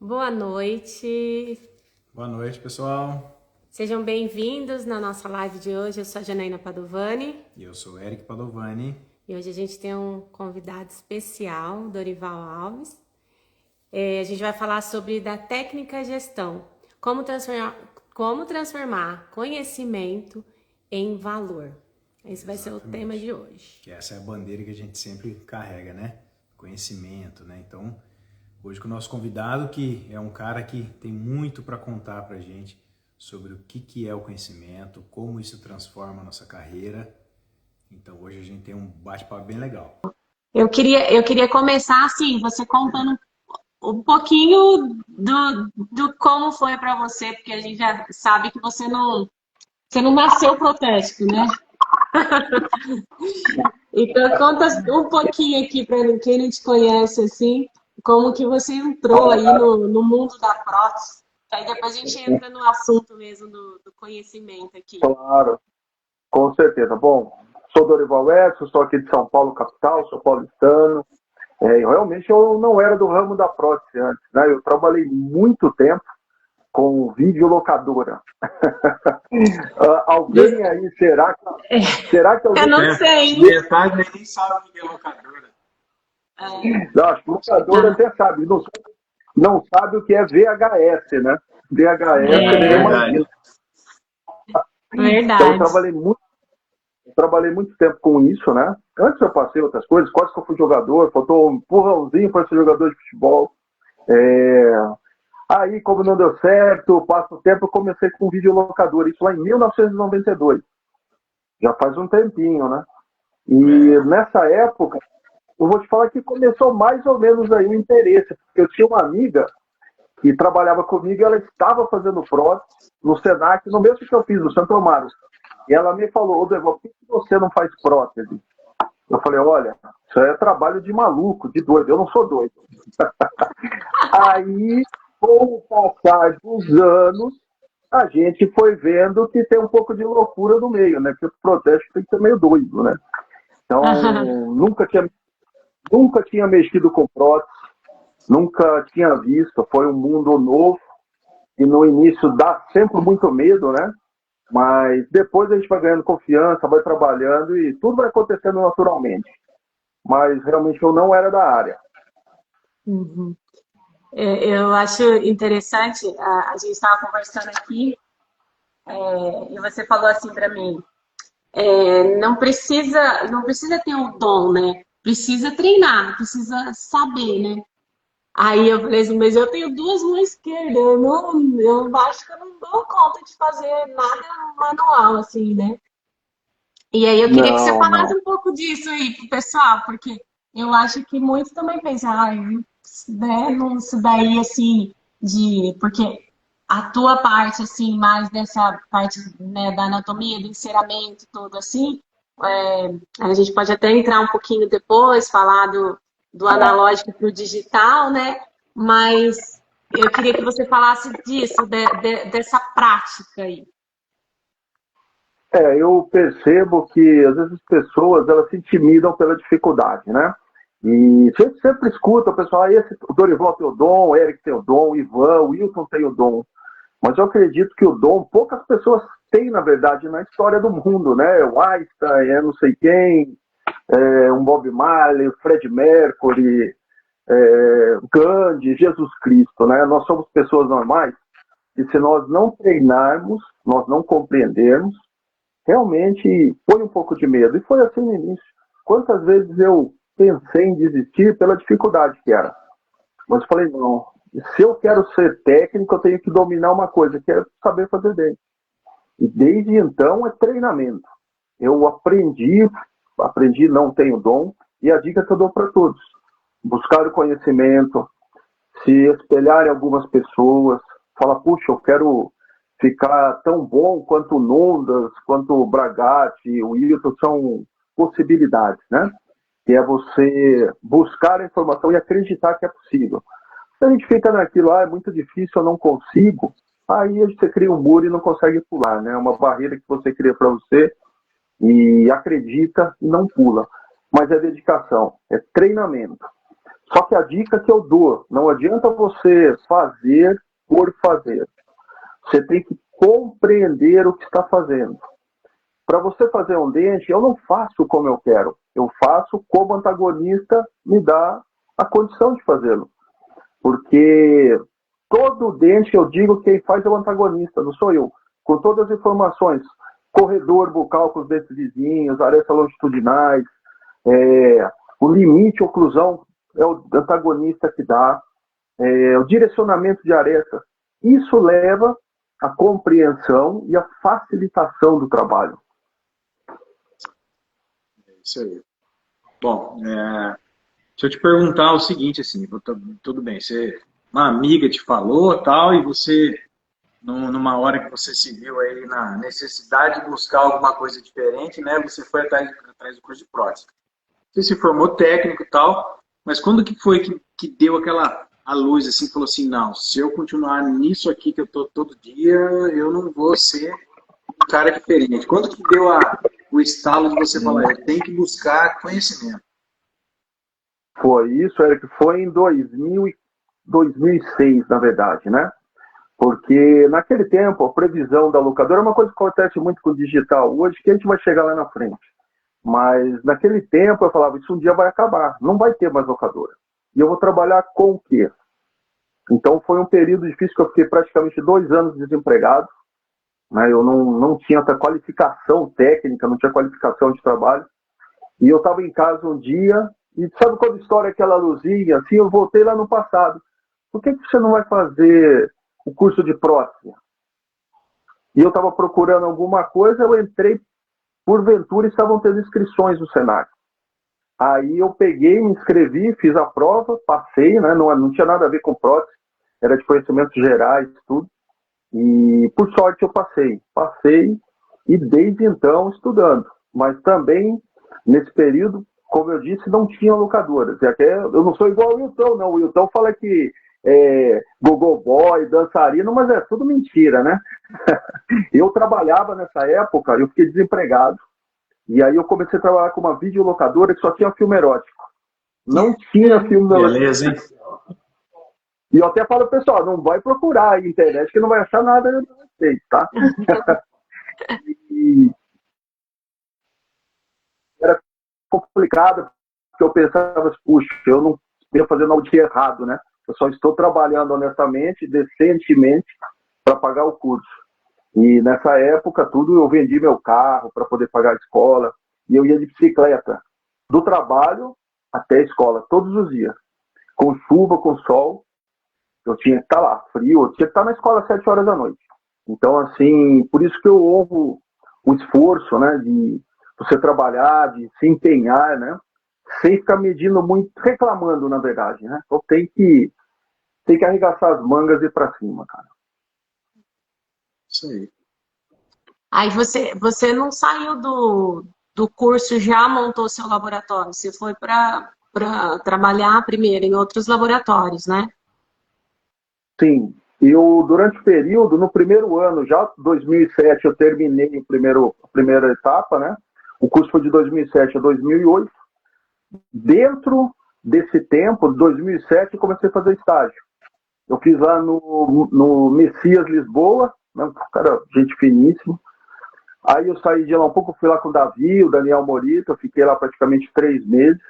Boa noite, Boa noite, pessoal. sejam bem-vindos na nossa live de hoje. Eu sou a Janaína Padovani E eu sou Eric Padovani. e hoje a gente tem um convidado especial, Dorival Alves. A gente vai falar sobre da técnica gestão, como transformar conhecimento em valor. Esse vai ser o tema Exatamente. de hoje. Que essa é a bandeira que a gente sempre carrega, né? Conhecimento, né? Então, hoje com o nosso convidado, que é um cara que tem muito para contar pra gente sobre o que é o conhecimento, como isso transforma a nossa carreira. Então, hoje a gente tem um bate-papo bem legal. Eu queria começar assim, você contando um pouquinho do como foi para você, porque a gente já sabe que você não nasceu protético, né? Então conta um pouquinho aqui para quem não te conhece, assim, como que você entrou aí no mundo da prótese. Aí depois a gente entra no assunto mesmo do conhecimento aqui. Claro, com certeza. Bom, sou Dorival Edson, sou aqui de São Paulo, capital, sou paulistano. Realmente eu não era do ramo da prótese antes, né? Eu trabalhei muito tempo com videolocadora. Alguém aí, será que Eu alguém... não sei, hein? Metade nem sabe o que é locadora. Não, acho que locadora Ah, até sabe, não sabe o que é VHS, né? VHS, É nem é, verdade. imagina. Então verdade. eu trabalhei muito tempo com isso, né? Antes eu passei outras coisas, quase que eu fui jogador, faltou um empurrãozinho para ser jogador de futebol. É, Aí, como não deu certo, passa o tempo, eu comecei com videolocador, isso lá em 1992. Já faz um tempinho, né? E nessa época, eu vou te falar que começou mais ou menos aí o interesse, porque eu tinha uma amiga que trabalhava comigo e ela estava fazendo prótese no Senac, no mesmo que eu fiz, no Santo Amaro. E ela me falou, ô Deval, por que você não faz prótese? Eu falei, olha, isso é trabalho de maluco, de doido, eu não sou doido. Aí, com o passar dos anos, a gente foi vendo que tem um pouco de loucura no meio, né? Porque o protesto tem que ser meio doido, né? Então, nunca tinha mexido com prótese, nunca tinha visto, foi um mundo novo e no início dá sempre muito medo, né? Mas depois a gente vai ganhando confiança, vai trabalhando e tudo vai acontecendo naturalmente. Mas realmente eu não era da área. Uhum. Eu acho interessante, a gente estava conversando aqui, e você falou assim para mim, não precisa ter o dom, né? Precisa treinar, precisa saber, né? Aí eu falei assim, mas eu tenho duas mãos esquerdas, eu acho que eu não dou conta de fazer nada manual, assim, né? E aí eu queria que você Não, falasse não. um pouco disso aí pro pessoal, porque eu acho que muitos também pensam, né, não, isso daí assim, porque a tua parte, assim, mais dessa parte, né, da anatomia, do enceramento, tudo assim, a gente pode até entrar um pouquinho depois, falar do analógico para o digital, né? Mas eu queria que você falasse disso, dessa prática aí. Eu percebo que às vezes as pessoas elas se intimidam pela dificuldade, né? E a gente sempre escuta o pessoal, o Dorival tem o dom, o Eric tem o dom, o Ivan, o Wilton tem o dom. Mas eu acredito que o dom poucas pessoas têm, na verdade, na história do mundo, né? O Einstein, não sei quem, um Bob Marley, o Fred Mercury, Gandhi, Jesus Cristo, né? Nós somos pessoas normais e se nós não treinarmos, nós não compreendermos, realmente põe um pouco de medo. E foi assim no início. Quantas vezes eu pensei em desistir pela dificuldade que era. Mas falei, não, se eu quero ser técnico, eu tenho que dominar uma coisa, que é saber fazer bem. E desde então é treinamento. Eu aprendi, não tenho dom, e a dica que eu dou para todos: buscar o conhecimento, se espelhar em algumas pessoas, falar, puxa, eu quero ficar tão bom quanto o Nondas, quanto o Bragatti, o Wilton, são possibilidades, né? Que é você buscar a informação e acreditar que é possível. Se a gente fica naquilo, é muito difícil, eu não consigo, aí você cria um muro e não consegue pular, né? Uma barreira que você cria para você e acredita e não pula. Mas é dedicação, é treinamento. Só que a dica que eu dou, não adianta você fazer por fazer. Você tem que compreender o que está fazendo. Para você fazer um dente, eu não faço como eu quero. Eu faço como o antagonista me dá a condição de fazê-lo. Porque todo dente, eu digo, quem faz é o antagonista, não sou eu. Com todas as informações, corredor bucal com os dentes vizinhos, arestas longitudinais, o limite, oclusão, é o antagonista que dá, o direcionamento de aresta. Isso leva à compreensão e à facilitação do trabalho. É isso aí. Bom, deixa eu te perguntar o seguinte, assim, tudo bem, uma amiga te falou tal, e você, numa hora que você se viu aí na necessidade de buscar alguma coisa diferente, né, você foi atrás do curso de prótese. Você se formou técnico e tal, mas quando que foi que deu a luz, assim, falou assim, não, se eu continuar nisso aqui que eu tô todo dia, eu não vou ser um cara diferente. Quando que deu o estalo de você falar, eu tenho que buscar conhecimento? Foi isso, Eric, foi em 2006, na verdade, né? Porque naquele tempo, a previsão da locadora é uma coisa que acontece muito com o digital hoje, que a gente vai chegar lá na frente. Mas naquele tempo eu falava, isso um dia vai acabar, não vai ter mais locadora. E eu vou trabalhar com o quê? Então foi um período difícil que eu fiquei praticamente 2 anos desempregado. Né? Eu não tinha essa qualificação técnica, não tinha qualificação de trabalho. E eu estava em casa um dia, e sabe quando estoura aquela luzinha? Assim, eu voltei lá no passado. Por que você não vai fazer o curso de prótese? E eu estava procurando alguma coisa, eu entrei, porventura estavam tendo inscrições no Senac. Aí eu peguei, me inscrevi, fiz a prova, passei, né? Não tinha nada a ver com prótese, era de conhecimentos gerais, tudo. E por sorte eu passei. Passei e desde então estudando. Mas também, nesse período, como eu disse, não tinha locadoras. E até, eu não sou igual ao Wilton, não. O Wilton fala que gogo boy, dançarino, mas é tudo mentira, né? Eu trabalhava nessa época, eu fiquei desempregado. E aí eu comecei a trabalhar com uma videolocadora que só tinha filme erótico. Não tinha filme erótico. Beleza, hein? E eu até falo, pessoal, não vai procurar aí na internet que não vai achar nada a respeito, tá? E era complicado, porque eu pensava, puxa, eu não ia fazer nada de errado, né? Eu só estou trabalhando honestamente, decentemente, para pagar o curso. E nessa época, tudo, eu vendi meu carro para poder pagar a escola, e eu ia de bicicleta, do trabalho até a escola, todos os dias. Com chuva, com sol, eu tinha que estar lá, frio, eu tinha que estar na escola às 7 horas da noite. Então, assim, por isso que eu honro o esforço, né, de você trabalhar, de se empenhar, né, sem ficar medindo muito, reclamando, na verdade, né. Então tem que arregaçar as mangas e ir pra cima, cara. Isso aí. Aí você não saiu do curso e já montou seu laboratório, você foi para trabalhar primeiro em outros laboratórios, né? Sim, eu durante o período, no primeiro ano, já 2007 eu terminei a primeira etapa, né? O curso foi de 2007 a 2008. Dentro desse tempo, de 2007, eu comecei a fazer estágio. Eu fiz lá no Messias Lisboa, né? Um cara, gente finíssimo. Aí eu saí de lá um pouco, fui lá com o Davi, o Daniel Morita, eu fiquei lá praticamente 3 meses.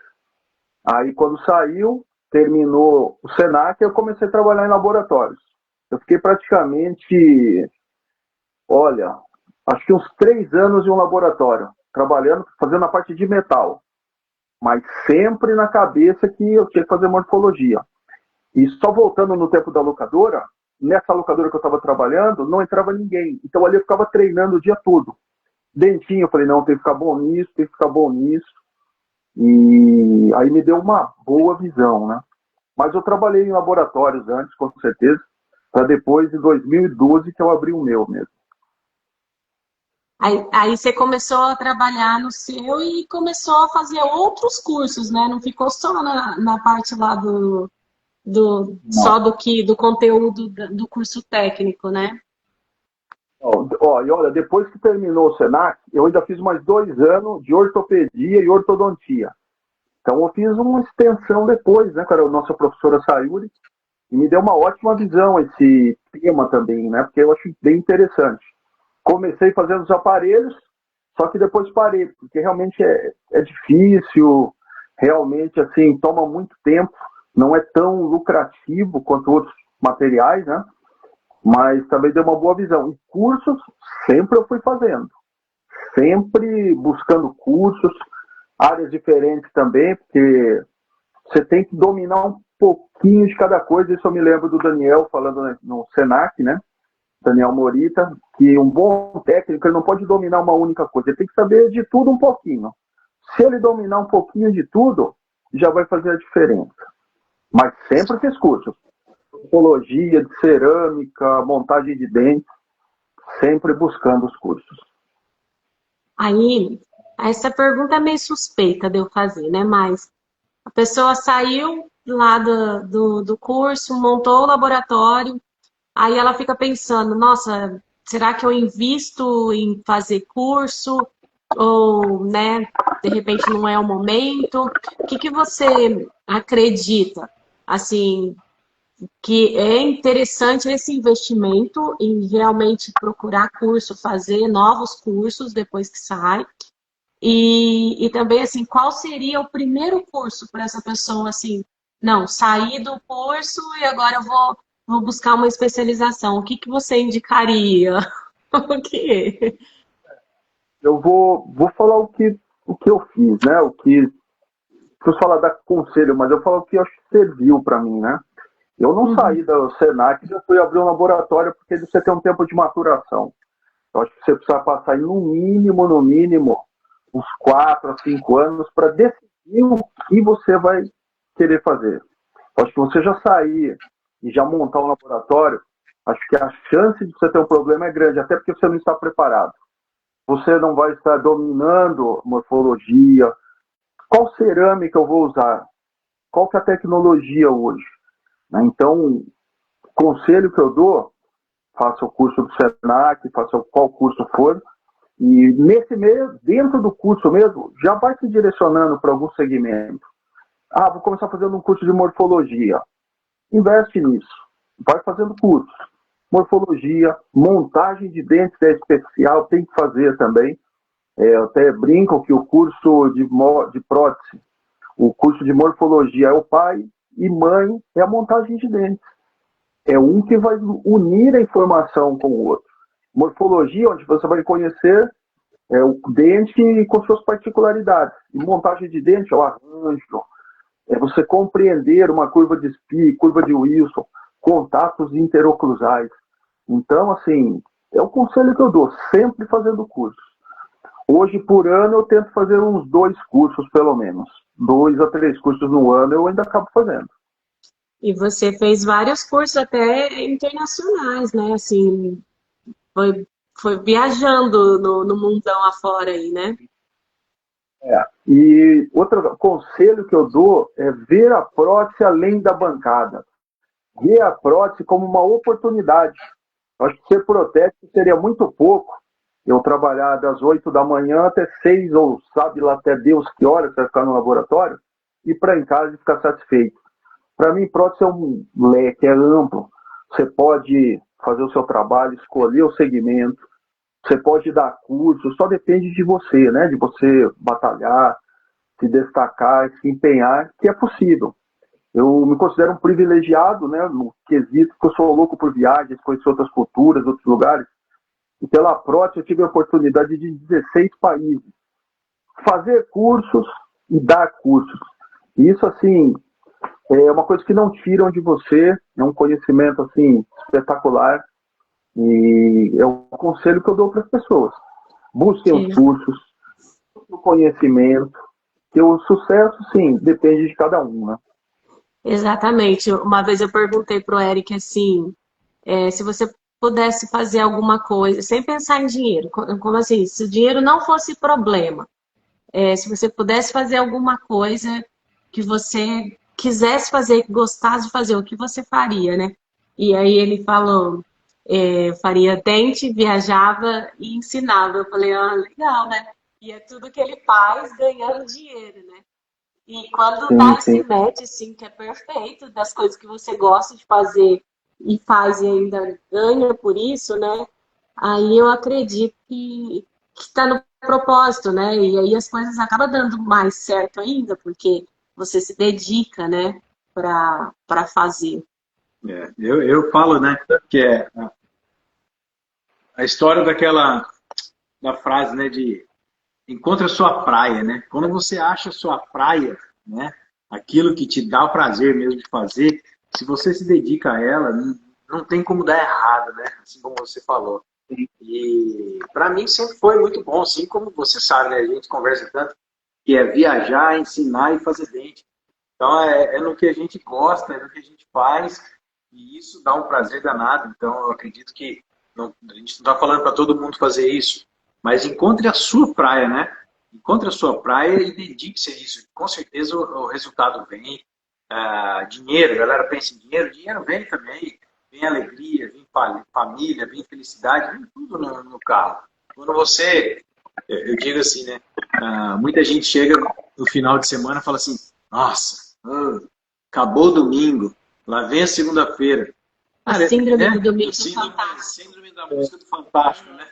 Aí quando saiu, terminou o Senac, eu comecei a trabalhar em laboratórios. Eu fiquei praticamente, olha, acho que uns 3 anos em um laboratório, trabalhando, fazendo a parte de metal. Mas sempre na cabeça que eu tinha que fazer morfologia. E só voltando no tempo da locadora, nessa locadora que eu estava trabalhando, não entrava ninguém. Então ali eu ficava treinando o dia todo. Dentinho, eu falei, não, tem que ficar bom nisso, tem que ficar bom nisso. E aí me deu uma boa visão, né? Mas eu trabalhei em laboratórios antes, com certeza, para depois, em 2012, que eu abri o meu mesmo. Aí você começou a trabalhar no seu e começou a fazer outros cursos, né? Não ficou só na parte lá só do conteúdo do curso técnico, né? Ó, e olha, depois que terminou o Senac, eu ainda fiz mais 2 anos de ortopedia e ortodontia. Então eu fiz uma extensão depois, né, cara? A nossa professora Sayuri, e me deu uma ótima visão esse tema também, né? Porque eu acho bem interessante. Comecei fazendo os aparelhos, só que depois parei, porque realmente é difícil, realmente assim, toma muito tempo, não é tão lucrativo quanto outros materiais, né? Mas também deu uma boa visão. E cursos, sempre eu fui fazendo. Sempre buscando cursos, áreas diferentes também, porque você tem que dominar um pouquinho de cada coisa. Isso eu me lembro do Daniel falando no Senac, né? Daniel Morita, que um bom técnico ele não pode dominar uma única coisa, ele tem que saber de tudo um pouquinho. Se ele dominar um pouquinho de tudo, já vai fazer a diferença. Mas sempre fiz cursos. Topologia, de cerâmica, montagem de dentes, sempre buscando os cursos. Aí, essa pergunta é meio suspeita de eu fazer, né? Mas a pessoa saiu lá do curso, montou o laboratório, aí ela fica pensando, nossa, será que eu invisto em fazer curso? Ou, né, de repente não é o momento? O que que você acredita, assim, que é interessante esse investimento em realmente procurar curso, fazer novos cursos depois que sai? E também, assim, qual seria o primeiro curso para essa pessoa, assim, não, sair do curso e agora eu vou buscar uma especialização. O que que você indicaria? O quê? Eu vou falar o que eu fiz, né? Preciso falar da conselho, mas eu falo o que eu acho que serviu para mim, né? Eu não Uhum. saí da Senac, já fui abrir um laboratório, porque você tem um tempo de maturação. Eu acho que você precisa passar aí no mínimo, uns 4 a 5 anos para decidir o que você vai querer fazer. Eu acho que você já sair e já montar um laboratório, acho que a chance de você ter um problema é grande, até porque você não está preparado. Você não vai estar dominando morfologia. Qual cerâmica eu vou usar? Qual que é a tecnologia hoje? Né? Então, o conselho que eu dou, faça o curso do Senac, faça qual curso for, e nesse meio, dentro do curso mesmo, já vai se direcionando para algum segmento. Ah, vou começar fazendo um curso de morfologia. Investe nisso. Vai fazendo curso. Morfologia, montagem de dentes é especial, tem que fazer também. Eu até brinco que o curso de prótese, o curso de morfologia é o pai e mãe é a montagem de dentes. É um que vai unir a informação com o outro. Morfologia, onde você vai conhecer o dente com suas particularidades. E montagem de dente é o arranjo, é você compreender uma curva de Spee, curva de Wilson, contatos interoclusais. Então, assim, é o conselho que eu dou, sempre fazendo cursos. Hoje, por ano, eu tento fazer uns 2 cursos, pelo menos. 2 a 3 cursos no ano eu ainda acabo fazendo. E você fez vários cursos até internacionais, né? Assim, foi, foi viajando no mundão afora aí, né? E outro conselho que eu dou é ver a prótese além da bancada. Ver a prótese como uma oportunidade. Eu acho que ser protético seria muito pouco. Eu trabalhar das 8 da manhã até 6, ou sabe lá até Deus que hora você vai ficar no laboratório, e para em casa e ficar satisfeito. Para mim, prótese é um leque, é amplo. Você pode fazer o seu trabalho, escolher o segmento, você pode dar curso, só depende de você, né? De você batalhar, se destacar, se empenhar, que é possível. Eu me considero um privilegiado, né? No quesito que eu sou louco por viagens, conhecer outras culturas, outros lugares. E pela prótese eu tive a oportunidade de 16 países. Fazer cursos e dar cursos. E isso, assim, é uma coisa que não tiram de você, é um conhecimento, assim, espetacular. E é um conselho que eu dou para as pessoas. Busquem os Sim. cursos, o conhecimento, que o sucesso, sim, depende de cada um, né? Exatamente. Uma vez eu perguntei pro Eric assim, se você pudesse fazer alguma coisa, sem pensar em dinheiro, como assim, se o dinheiro não fosse problema, se você pudesse fazer alguma coisa que você quisesse fazer, que gostasse de fazer, o que você faria, né? E aí ele falou, faria dente, viajava e ensinava. Eu falei, ah, legal, né? E é tudo que ele faz ganhando dinheiro, né? E quando Sim, dá esse sim. match, assim, que é perfeito, das coisas que você gosta de fazer e faz e ainda ganha por isso, né? Aí eu acredito que está no propósito, né? E aí as coisas acabam dando mais certo ainda, porque você se dedica, né, para fazer. Eu falo, né, que é a história da frase, né, de encontre a sua praia, né? Quando você acha a sua praia, né, aquilo que te dá o prazer mesmo de fazer, se você se dedica a ela, não tem como dar errado, né? Assim como você falou. E para mim sempre foi muito bom, assim como você sabe, né? A gente conversa tanto que é viajar, ensinar e fazer dente. Então é no que a gente gosta, é no que a gente faz e isso dá um prazer danado. Então eu acredito que a gente não está falando para todo mundo fazer isso, mas encontre a sua praia, né? Encontre a sua praia e dedique-se a isso. Com certeza o resultado vem. Dinheiro, a galera pensa em dinheiro, dinheiro vem também. Vem alegria, vem família, vem felicidade, vem tudo no carro. Quando você, eu digo assim, né? Muita gente chega no final de semana e fala assim: nossa, acabou o domingo, lá vem a segunda-feira. A Cara, síndrome do a domingo fantástico. síndrome da música do Fantástico, né?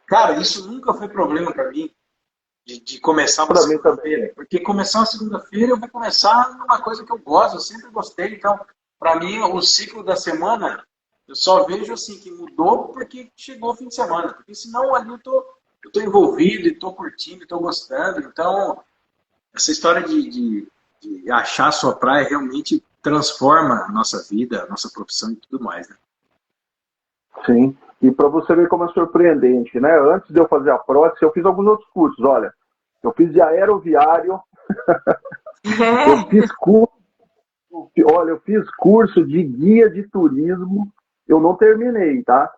Cara, isso nunca foi problema para mim, de começar uma Para mim também. segunda-feira. Porque começar uma segunda-feira eu vou começar numa coisa que eu gosto, eu sempre gostei. Então, para mim, o ciclo da semana, eu só vejo assim que mudou porque chegou o fim de semana. Porque senão ali eu tô envolvido, estou curtindo, estou gostando. Então, essa história de achar a sua praia realmente transforma a nossa vida, a nossa profissão e tudo mais, né? Sim. E para você ver como é surpreendente, né? Antes de eu fazer a prótese, eu fiz alguns outros cursos. Olha, eu fiz de aeroviário, eu É, fiz curso, olha, eu fiz curso de guia de turismo, eu não terminei, tá?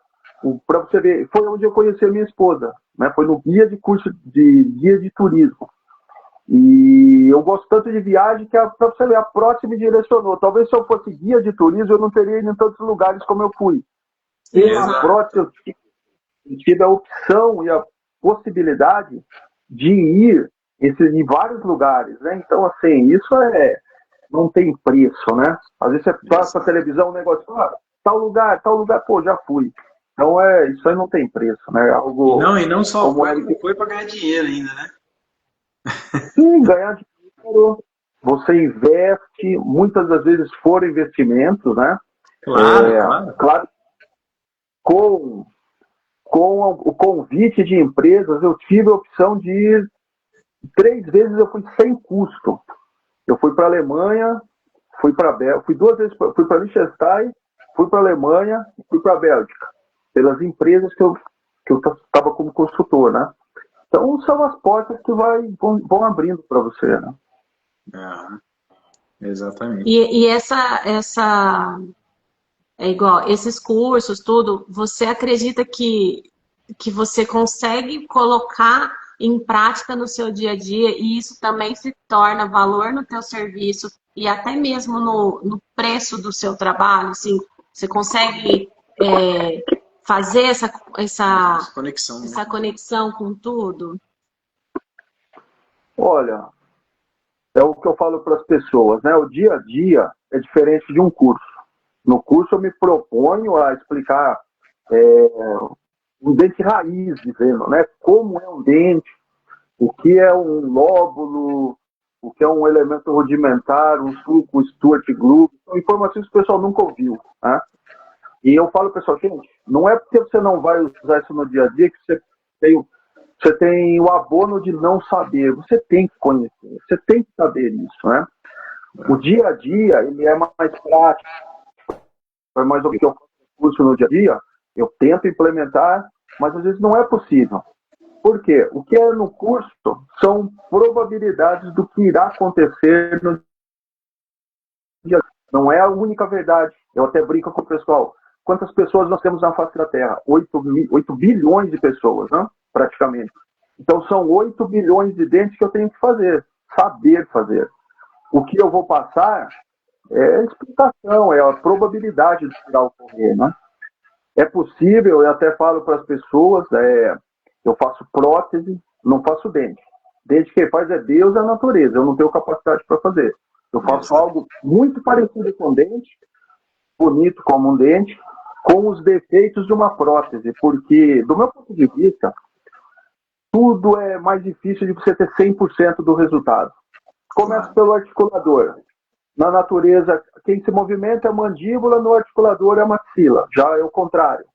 Para você ver, foi onde eu conheci a minha esposa, né? Foi no guia de curso de guia de turismo. E eu gosto tanto de viagem que para você ver, a próxima me direcionou. Talvez se eu fosse guia de turismo, eu não teria ido em tantos lugares como eu fui. Pela exato. próxima, eu tive a opção e a possibilidade de ir em vários lugares, né? Então, assim, isso não tem preço, né? Às vezes você passa a Exato. televisão, um negócio, tal lugar, pô, já fui. Então, isso aí não tem preço, né? Algo E não só como foi, é como que, foi para ganhar dinheiro ainda, né? sim, ganhar dinheiro, você investe, muitas das vezes foram investimentos, né? Claro, claro. Claro, com, com o convite de empresas, eu tive a opção de ir 3 vezes, eu fui sem custo. Eu fui para a Alemanha, fui para a Bélgica, fui 2 vezes, fui para Liechtenstein, fui para a Alemanha e fui para a Bélgica, pelas empresas que eu estava como consultor, né? Então são as portas que vão abrindo para você, né? Ah, exatamente. E essa é igual, esses cursos, tudo, você acredita que você consegue colocar em prática no seu dia a dia e isso também se torna valor no teu serviço e até mesmo no preço do seu trabalho, assim, você consegue fazer Essa conexão, né? essa conexão com tudo? Olha, é o que eu falo para as pessoas, né? O dia a dia é diferente de um curso. No curso eu me proponho a explicar um dente raiz, dizendo, né? Como é um dente, o que é um lóbulo, o que é um elemento rudimentar, um sulco, Stuart Glue, são informações que o pessoal nunca ouviu, né? E eu falo, pessoal, gente, não é porque você não vai usar isso no dia a dia que você tem o abono de não saber. Você tem que conhecer, você tem que saber isso, né? O dia a dia, ele é mais prático, é mais o que eu faço no curso no dia a dia, eu tento implementar, mas às vezes não é possível. Por quê? O que é no curso são probabilidades do que irá acontecer no dia. Não é a única verdade. Eu até brinco com o pessoal. Quantas pessoas nós temos na face da Terra? 8 bilhões de pessoas, né? Praticamente. Então são 8 bilhões de dentes que eu tenho que fazer, saber fazer. O que eu vou passar é a explicação, é a probabilidade de irá ocorrer, né? É possível, eu até falo para as pessoas, eu faço prótese, não faço dente. Desde que quem faz é Deus e a natureza. Eu não tenho capacidade para fazer. Eu faço algo muito parecido com um dente, bonito como um dente, com os defeitos de uma prótese. Porque, do meu ponto de vista, tudo é mais difícil de você ter 100% do resultado. Começa pelo articulador. Na natureza, quem se movimenta é a mandíbula, no articulador é a maxila. Já é o contrário.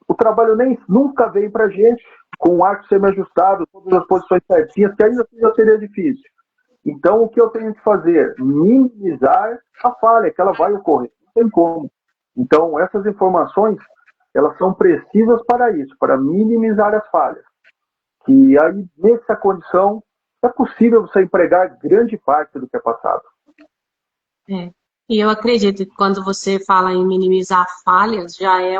O trabalho nunca vem para a gente com o arco semi-ajustado, todas as posições certinhas, que ainda assim já seria difícil. Então, o que eu tenho que fazer? Minimizar a falha, que ela vai ocorrer. Não tem como. Então, essas informações, elas são precisas para isso, para minimizar as falhas. E aí, nessa condição, é possível você empregar grande parte do que é passado. E eu acredito que quando você fala em minimizar falhas, já é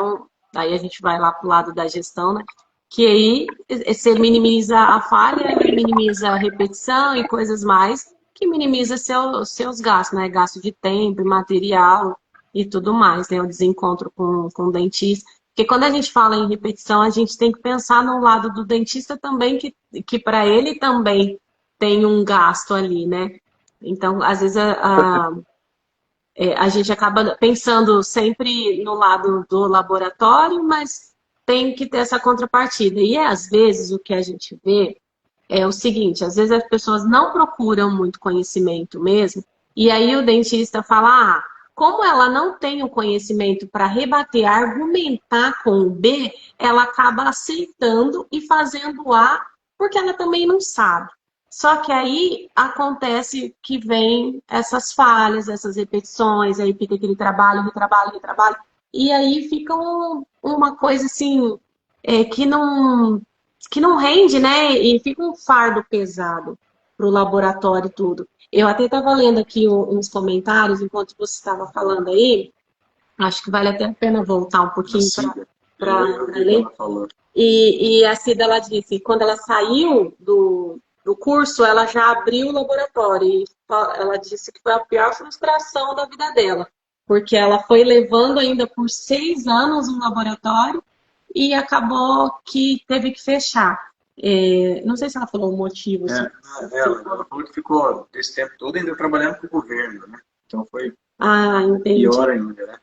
aí a gente vai lá para o lado da gestão, né? Que aí você minimiza a falha, minimiza a repetição e coisas mais, que minimiza seus gastos, né? Gasto de tempo, material e tudo mais, né? O desencontro com o dentista. Porque quando a gente fala em repetição, a gente tem que pensar no lado do dentista também, que para ele também tem um gasto ali, né? Então, às vezes, a gente acaba pensando sempre no lado do laboratório, mas tem que ter essa contrapartida. E às vezes o que a gente vê é o seguinte, às vezes as pessoas não procuram muito conhecimento mesmo, e aí o dentista fala, como ela não tem o conhecimento para rebater, argumentar com o B, ela acaba aceitando e fazendo o A, porque ela também não sabe. Só que aí acontece que vem essas falhas, essas repetições, aí fica aquele trabalho, retrabalho, e aí fica uma coisa assim, que não rende, né? E fica um fardo pesado para o laboratório e tudo. Eu até estava lendo aqui uns comentários enquanto você estava falando aí, acho que vale até a pena voltar um pouquinho para ler. E a Cida, ela disse, quando ela saiu do curso, ela já abriu o laboratório. E ela disse que foi a pior frustração da vida dela. Porque ela foi levando ainda por 6 anos um laboratório e acabou que teve que fechar. Não sei se ela falou o motivo. Ela falou que ficou esse tempo todo ainda trabalhando com o governo, né? Então foi entendi. pior ainda, né?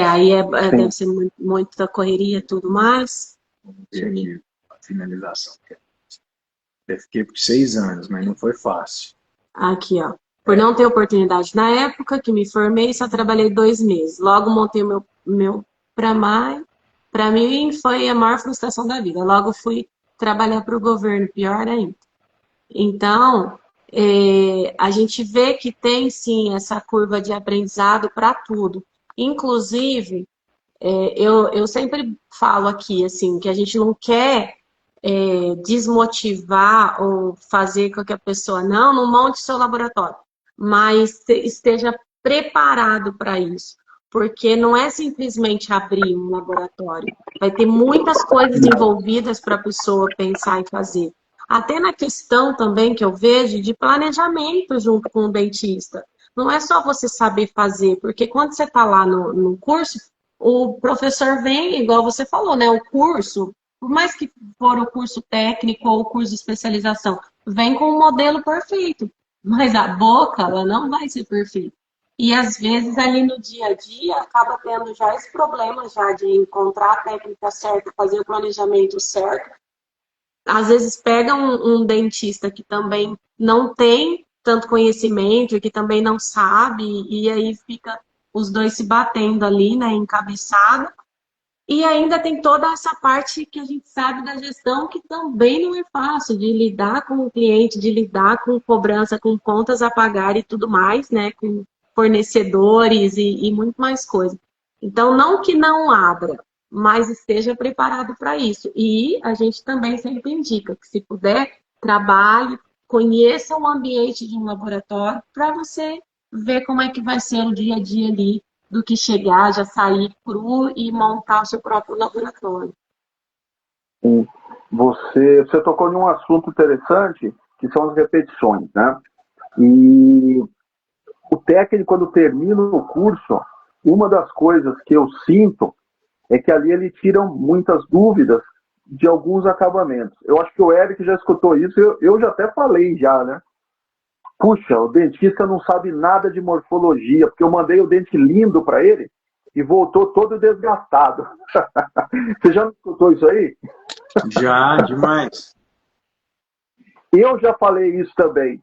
Aí deve ser muita correria e tudo mais. Vamos ver aqui a finalização. Eu fiquei por 6 anos, mas não foi fácil. Aqui, ó. Por não ter oportunidade na época que me formei, só trabalhei 2 meses. Logo montei o meu para mim foi a maior frustração da vida. Logo fui trabalhar para o governo, pior ainda. Então, a gente vê que tem sim essa curva de aprendizado para tudo. Inclusive, eu sempre falo aqui assim, que a gente não quer desmotivar ou fazer com que a pessoa não monte seu laboratório, mas esteja preparado para isso, porque não é simplesmente abrir um laboratório, vai ter muitas coisas envolvidas para a pessoa pensar e fazer. Até na questão também que eu vejo de planejamento junto com o dentista. Não é só você saber fazer, porque quando você está lá no curso, o professor vem, igual você falou, né? O curso, por mais que for o curso técnico ou o curso de especialização, vem com um modelo perfeito, mas a boca, ela não vai ser perfeita. E às vezes ali no dia a dia acaba tendo já esse problema já de encontrar a técnica certa, fazer o planejamento certo. Às vezes pega um dentista que também não tem tanto conhecimento e que também não sabe, e aí fica os dois se batendo ali, né, encabeçado. E ainda tem toda essa parte que a gente sabe da gestão, que também não é fácil, de lidar com o cliente, de lidar com cobrança, com contas a pagar e tudo mais, né? Com fornecedores e muito mais coisa. Então, não que não abra, mas esteja preparado para isso. E a gente também sempre indica que, se puder, trabalhe, conheça o ambiente de um laboratório para você ver como é que vai ser o dia a dia ali, do que chegar, já sair cru e montar o seu próprio laboratório. Sim. Você tocou em um assunto interessante, que são as repetições, né? E o técnico, quando termina o curso, uma das coisas que eu sinto é que ali ele tira muitas dúvidas de alguns acabamentos. Eu acho que o Eric já escutou isso, eu já até falei já, né? Puxa, o dentista não sabe nada de morfologia, porque eu mandei o dente lindo para ele e voltou todo desgastado. Você já não escutou isso aí? Já, demais. Eu já falei isso também.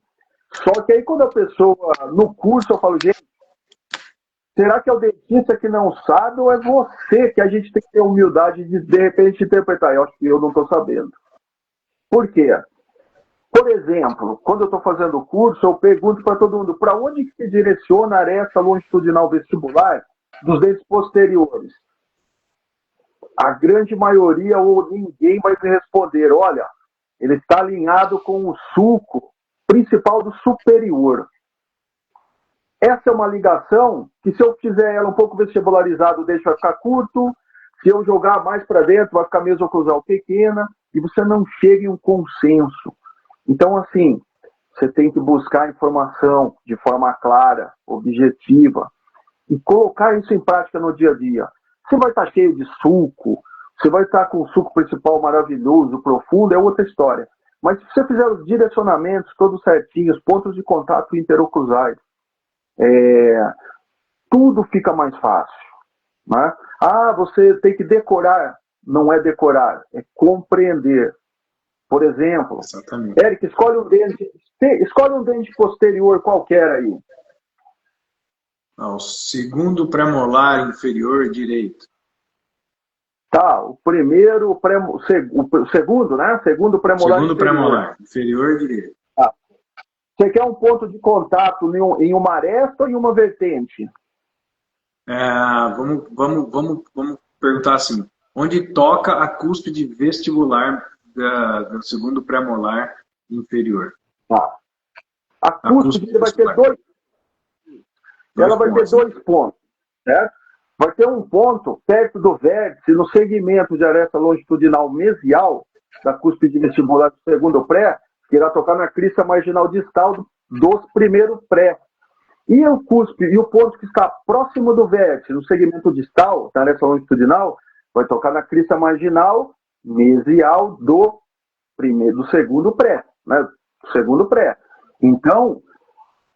Só que aí quando a pessoa, no curso, eu falo, gente, será que é o dentista que não sabe ou é você que a gente tem que ter humildade de repente, interpretar? Eu acho que eu não estou sabendo. Por quê? Por exemplo, quando eu estou fazendo o curso, eu pergunto para todo mundo, para onde que se direciona a aresta longitudinal vestibular dos dentes posteriores? A grande maioria ou ninguém vai me responder, olha, ele está alinhado com o sulco principal do superior. Essa é uma ligação que, se eu fizer ela um pouco vestibularizada, o dente vai ficar curto. Se eu jogar mais para dentro, vai ficar mesoclusal pequena. E você não chega em um consenso. Então, assim, você tem que buscar informação de forma clara, objetiva, e colocar isso em prática no dia a dia. Você vai estar cheio de sulco, você vai estar com o sulco principal maravilhoso, profundo, é outra história. Mas se você fizer os direcionamentos todos certinhos, pontos de contato interoclusais, tudo fica mais fácil. Né? Ah, você tem que decorar. Não é decorar, é compreender. Por exemplo, Exatamente. Eric, escolhe um dente posterior qualquer aí. O segundo premolar inferior direito. Tá, o segundo, né? Segundo premolar Segundo inferior. premolar inferior direito. Tá. Você quer um ponto de contato em uma aresta ou em uma vertente? Vamos perguntar assim. Onde toca a cúspide vestibular do segundo premolar inferior? Tá. A cúspide vai ter dois pontos, certo? Vai ter um ponto perto do vértice, no segmento de aresta longitudinal mesial da cúspide vestibular do segundo pré, que irá tocar na crista marginal distal dos primeiros pré. E o ponto que está próximo do vértice, no segmento distal, da aresta longitudinal, vai tocar na crista marginal mesial do segundo pré, né? Segundo pré. Então,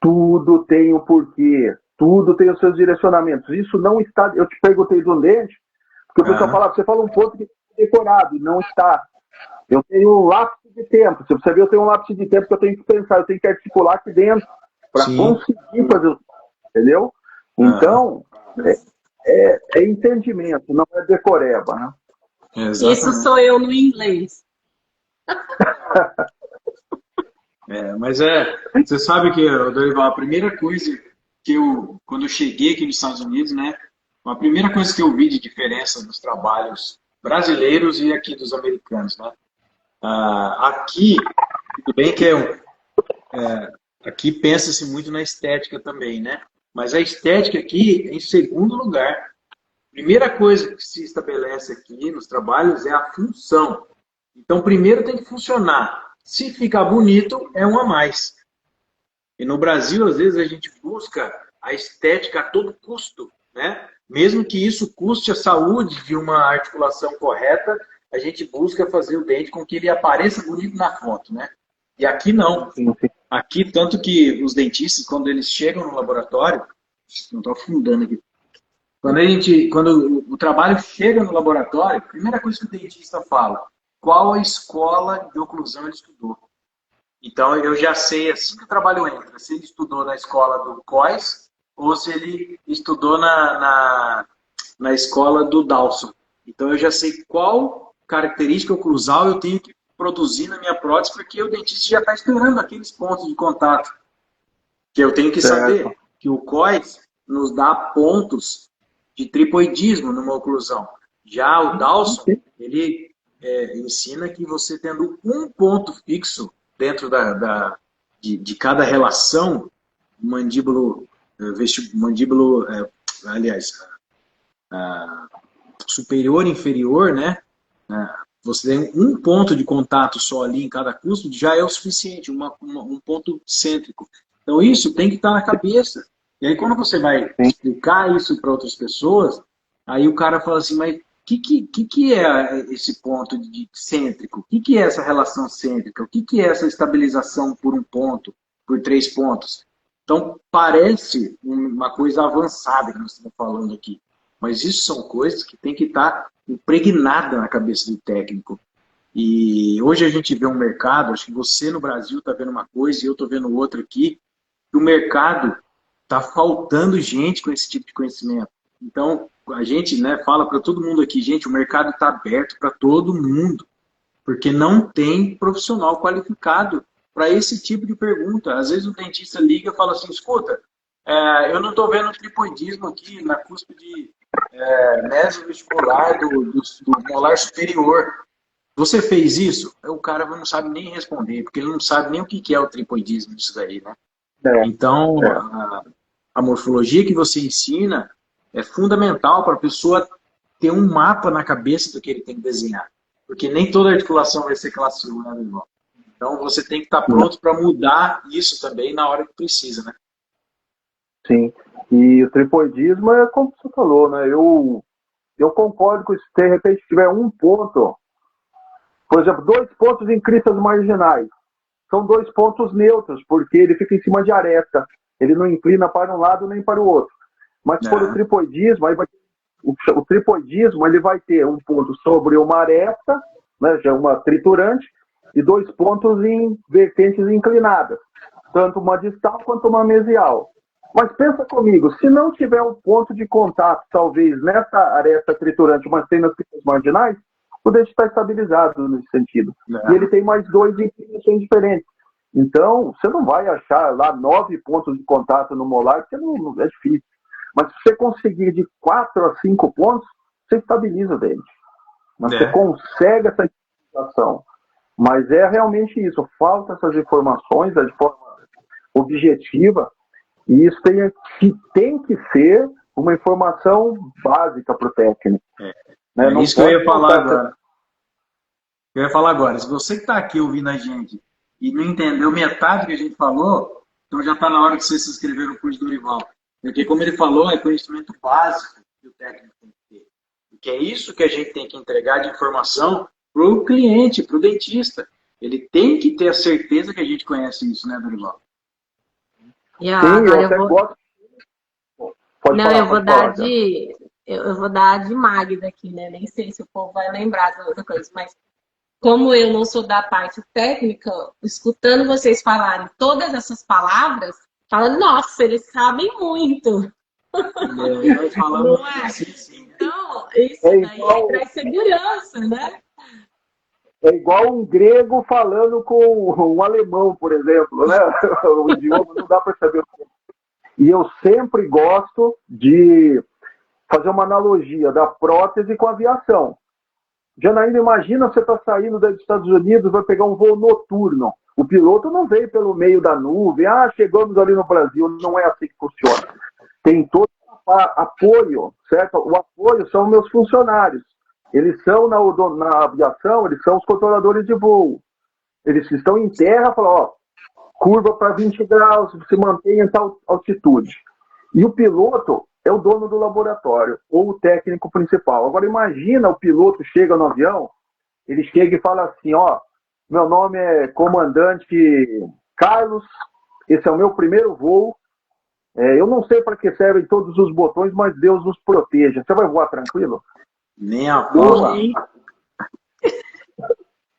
tudo tem um porquê, tudo tem os seus direcionamentos. Isso não está. Eu te perguntei do dente, porque o pessoal fala, você fala um ponto que está decorado, e não está. Eu tenho um lápis de tempo. Se você ver, eu tenho um lápis de tempo que eu tenho que pensar, eu tenho que articular aqui dentro para conseguir fazer o. Entendeu? Então, é entendimento, não é decoreba, né? Isso sou eu no inglês. Mas você sabe que, Dorival, a primeira coisa que quando eu cheguei aqui nos Estados Unidos, né, a primeira coisa que eu vi de diferença dos trabalhos brasileiros e aqui dos americanos, né? Aqui, tudo bem que aqui pensa-se muito na estética também, né? Mas a estética aqui, em segundo lugar. Primeira coisa que se estabelece aqui nos trabalhos é a função. Então, primeiro tem que funcionar. Se ficar bonito, é um a mais. E no Brasil, às vezes, a gente busca a estética a todo custo, né? Mesmo que isso custe a saúde de uma articulação correta, a gente busca fazer o dente com que ele apareça bonito na foto, né? E aqui não. Aqui, tanto que os dentistas, quando eles chegam no laboratório, não estou afundando aqui. Quando o trabalho chega no laboratório, a primeira coisa que o dentista fala, qual a escola de oclusão ele estudou. Então, eu já sei, assim que o trabalho entra, se ele estudou na escola do COIS ou se ele estudou na escola do Dawson. Então, eu já sei qual característica oclusal eu tenho que produzir na minha prótese, porque o dentista já está esperando aqueles pontos de contato. Que eu tenho que saber que o COIS nos dá pontos de tripoidismo numa oclusão. Já o Dawson, ele ensina que você tendo um ponto fixo dentro de cada relação, superior e inferior, né? Você tem um ponto de contato só ali em cada cúspide, já é o suficiente, um ponto cêntrico. Então isso tem que estar na cabeça. E aí quando você vai explicar isso para outras pessoas, aí o cara fala assim, mas que é esse ponto de cêntrico? O que é essa relação cêntrica? O que é essa estabilização por um ponto, por 3 pontos? Então, parece uma coisa avançada que nós estamos falando aqui. Mas isso são coisas que tem que estar impregnada na cabeça do técnico. E hoje a gente vê um mercado, acho que você no Brasil está vendo uma coisa e eu estou vendo outra aqui, que o mercado está faltando gente com esse tipo de conhecimento. Então, a gente, né, fala para todo mundo aqui, gente, o mercado está aberto para todo mundo, porque não tem profissional qualificado para esse tipo de pergunta. Às vezes o dentista liga e fala assim, escuta, eu não estou vendo tripoidismo aqui na cúspide mesovestibular do molar superior. Você fez isso? O cara não sabe nem responder, porque ele não sabe nem o que é o tripoidismo disso daí, né? Então, a morfologia que você ensina é fundamental para a pessoa ter um mapa na cabeça do que ele tem que desenhar. Porque nem toda articulação vai ser classe 1, né, meu irmão? Então, você tem que estar pronto para mudar isso também na hora que precisa, né? Sim. E o tripoidismo é como você falou, né? Eu concordo com isso. Se de repente tiver um ponto, por exemplo, 2 pontos em cristas marginais, são 2 pontos neutros, porque ele fica em cima de aresta. Ele não inclina para um lado nem para o outro. Mas se for o tripoidismo, aí o tripoidismo ele vai ter um ponto sobre uma aresta, né, já uma triturante, e 2 pontos em vertentes inclinadas, tanto uma distal quanto uma mesial. Mas pensa comigo, se não tiver um ponto de contato, talvez nessa aresta triturante, mas tem nas cristas marginais, o dente está estabilizado nesse sentido. E ele tem mais 2 inclinações diferentes. Então, você não vai achar lá 9 pontos de contato no molar, porque não é difícil. Mas se você conseguir de 4 a 5 pontos, você estabiliza o dente. Mas você consegue essa estabilização. Mas é realmente isso. Falta essas informações de forma objetiva. E isso tem que ser uma informação básica para o técnico. Né? Não isso que eu ia falar agora. Eu ia falar agora. Se você que está aqui ouvindo a gente e não entendeu metade que a gente falou, então já está na hora que você se inscrever no curso do Dorival. Porque, como ele falou, é conhecimento básico que o técnico tem que ter. Porque é isso que a gente tem que entregar de informação para o cliente, para o dentista. Ele tem que ter a certeza que a gente conhece isso, né, Dorival? Sim, eu até gosto. Eu vou dar de Magda aqui, né? Nem sei se o povo vai lembrar da outra coisa, mas como eu não sou da parte técnica, escutando vocês falarem todas essas palavras, fala, nossa, eles sabem muito. Nós falamos não é? Sim. Então, isso daí traz segurança, né? É igual um grego falando com um alemão, por exemplo, né? O idioma não dá para saber. E eu sempre gosto de fazer uma analogia da prótese com a aviação. Janaína, imagina você está saindo dos Estados Unidos, vai pegar um voo noturno. O piloto não veio pelo meio da nuvem, chegamos ali no Brasil. Não é assim que funciona. Tem todo apoio, certo? O apoio são meus funcionários. Eles são na aviação, eles são os controladores de voo. Eles estão em terra, falam, curva para 20 graus, se mantenha em tal altitude. E o piloto é o dono do laboratório, ou o técnico principal. Agora imagina o piloto chega no avião, ele chega e fala assim, meu nome é comandante Carlos, esse é o meu primeiro voo, eu não sei para que servem todos os botões, mas Deus nos proteja. Você vai voar tranquilo? Nem a porra.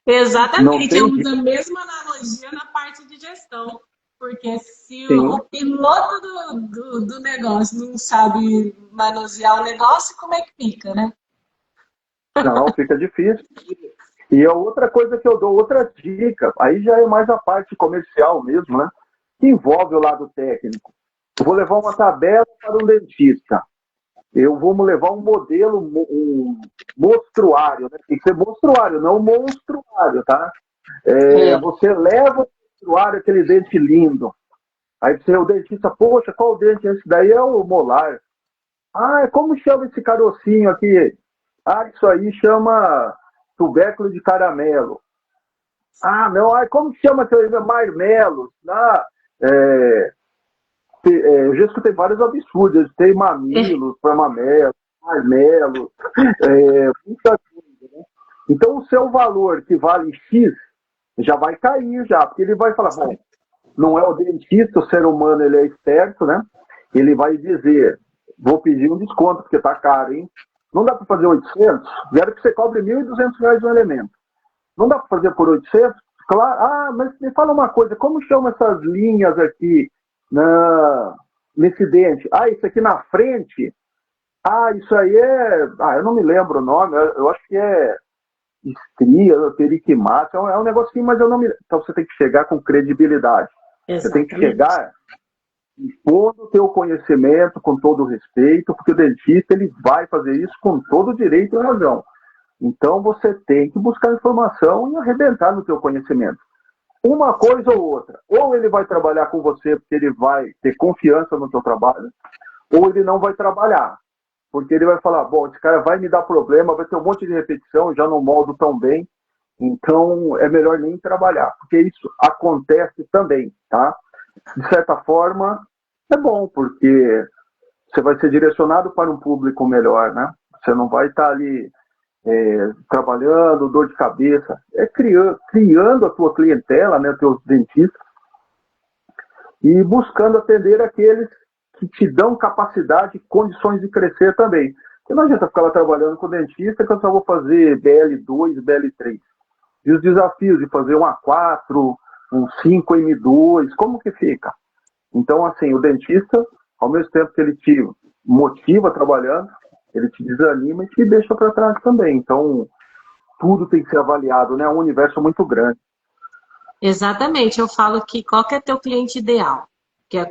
Exatamente, eu uso a mesma analogia na parte de gestão. Porque se o piloto do negócio não sabe manusear o negócio, como é que fica, né? Não, fica difícil. E a outra coisa que eu dou, outra dica, aí já é mais a parte comercial mesmo, né? Que envolve o lado técnico. Eu vou levar uma tabela para um dentista. Eu vou levar um modelo, um mostruário, né? Tem que ser mostruário, não monstruário, tá? Você leva o mostruário, aquele dente lindo. Aí o dentista, poxa, qual dente? Esse daí é o molar. Como chama esse carocinho aqui? Isso aí chama tubérculo de caramelo. Não, como chama aquele marmelo? Eu já escutei vários absurdos. Tem mamilos para mamelo. marmelos, muita coisa, né? Então, o seu valor que vale X já vai cair já, porque ele vai falar, bom, não é o dentista, o ser humano ele é esperto, né? Ele vai dizer, vou pedir um desconto, porque tá caro, hein? Não dá para fazer 800? Quero que você cobre R$ 1.200 no elemento. Não dá para fazer por 800? Claro. Ah, mas me fala uma coisa, como chama essas linhas aqui nesse dente? Ah, isso aqui na frente? Ah, isso aí eu não me lembro o nome, eu acho que é estria, periquimática, é um negocinho, mas eu não me... Então você tem que chegar com credibilidade. Exatamente. Você tem que chegar expondo o teu conhecimento com todo o respeito, porque o dentista ele vai fazer isso com todo o direito e razão. Então você tem que buscar informação e arrebentar no teu conhecimento. Uma coisa ou outra. Ou ele vai trabalhar com você porque ele vai ter confiança no teu trabalho, ou ele não vai trabalhar. Porque ele vai falar, bom, esse cara vai me dar problema, vai ter um monte de repetição, eu já não moldo tão bem, então é melhor nem trabalhar. Porque isso acontece também, tá? De certa forma, é bom, porque você vai ser direcionado para um público melhor, né? Você não vai estar ali trabalhando, dor de cabeça, criando a tua clientela, né, teus dentistas, e buscando atender aqueles que te dão capacidade e condições de crescer também. Porque não adianta ficar lá trabalhando com o dentista que eu só vou fazer BL2, BL3. E os desafios de fazer um A4, um 5M2, como que fica? Então, assim, o dentista, ao mesmo tempo que ele te motiva trabalhando, ele te desanima e te deixa para trás também. Então, tudo tem que ser avaliado, né? É um universo muito grande. Exatamente, eu falo que qual que é teu cliente ideal?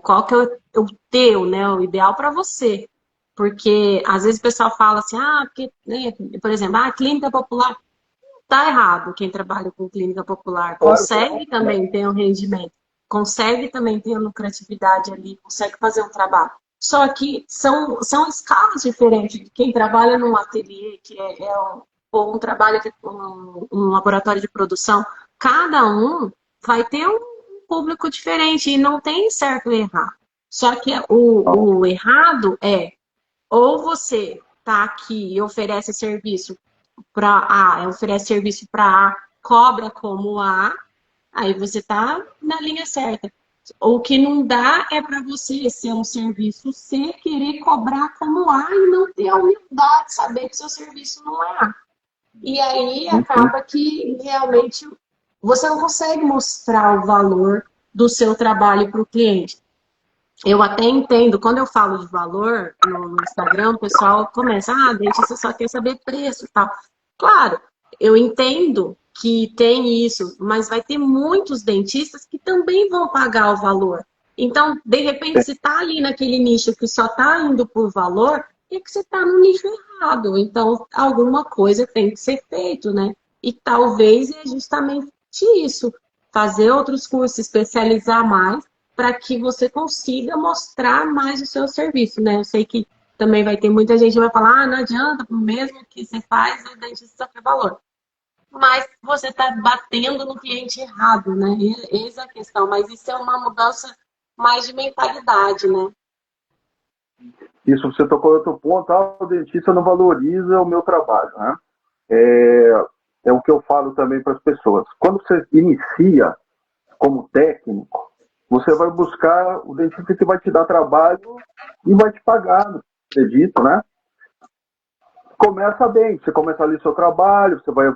Qual que é o teu, né? O ideal para você. Porque às vezes o pessoal fala assim, porque, né, por exemplo, clínica popular. Tá errado quem trabalha com clínica popular. Consegue também ter um rendimento, consegue também ter uma lucratividade ali, consegue fazer um trabalho. Só que são escalas diferentes de quem trabalha num ateliê, que ou um trabalho, um laboratório de produção. Cada um vai ter um público diferente e não tem certo e errado. Só que o errado ou você tá aqui e oferece serviço para oferece serviço para A, cobra como A, aí você está na linha certa. O que não dá é para você ser um serviço C, querer cobrar como A e não ter a humildade de saber que seu serviço não é A. E aí acaba que realmente você não consegue mostrar o valor do seu trabalho para o cliente. Eu até entendo, quando eu falo de valor no Instagram, o pessoal começa, dentista só quer saber preço e tal. Claro, eu entendo que tem isso, mas vai ter muitos dentistas que também vão pagar o valor. Então, de repente, se está ali naquele nicho que só está indo por valor, é que você está no nicho errado. Então, alguma coisa tem que ser feito, né? E talvez é justamente isso, fazer outros cursos, especializar mais, para que você consiga mostrar mais o seu serviço, né? Eu sei que também vai ter muita gente que vai falar, não adianta, mesmo que você faz, o dentista só quer valor. Mas você está batendo no cliente errado, né? Essa é a questão. Mas isso é uma mudança mais de mentalidade, né? Isso, você tocou outro ponto, o dentista não valoriza o meu trabalho, né? É o que eu falo também para as pessoas. Quando você inicia como técnico, você vai buscar o dentista que vai te dar trabalho e vai te pagar, acredito, né? Começa bem, você começa ali seu trabalho, você vai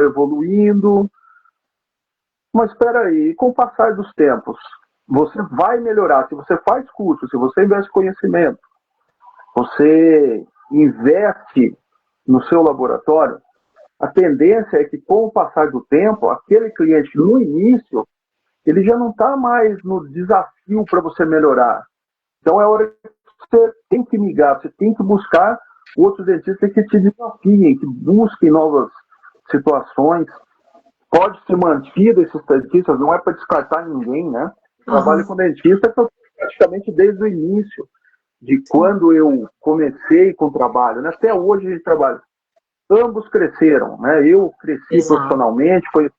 evoluindo. Mas espera aí, com o passar dos tempos, você vai melhorar. Se você faz curso, se você investe conhecimento, você investe no seu laboratório, a tendência é que com o passar do tempo, aquele cliente no início, ele já não está mais no desafio para você melhorar. Então é hora que você tem que migrar, você tem que buscar outros dentistas que te desafiem, que busquem novas situações. Pode ser mantido esses dentistas, não é para descartar ninguém, né? Eu trabalho com dentista praticamente desde o início, de quando eu comecei com o trabalho, né? Até hoje a gente trabalha. Ambos cresceram, né? Eu cresci profissionalmente, foi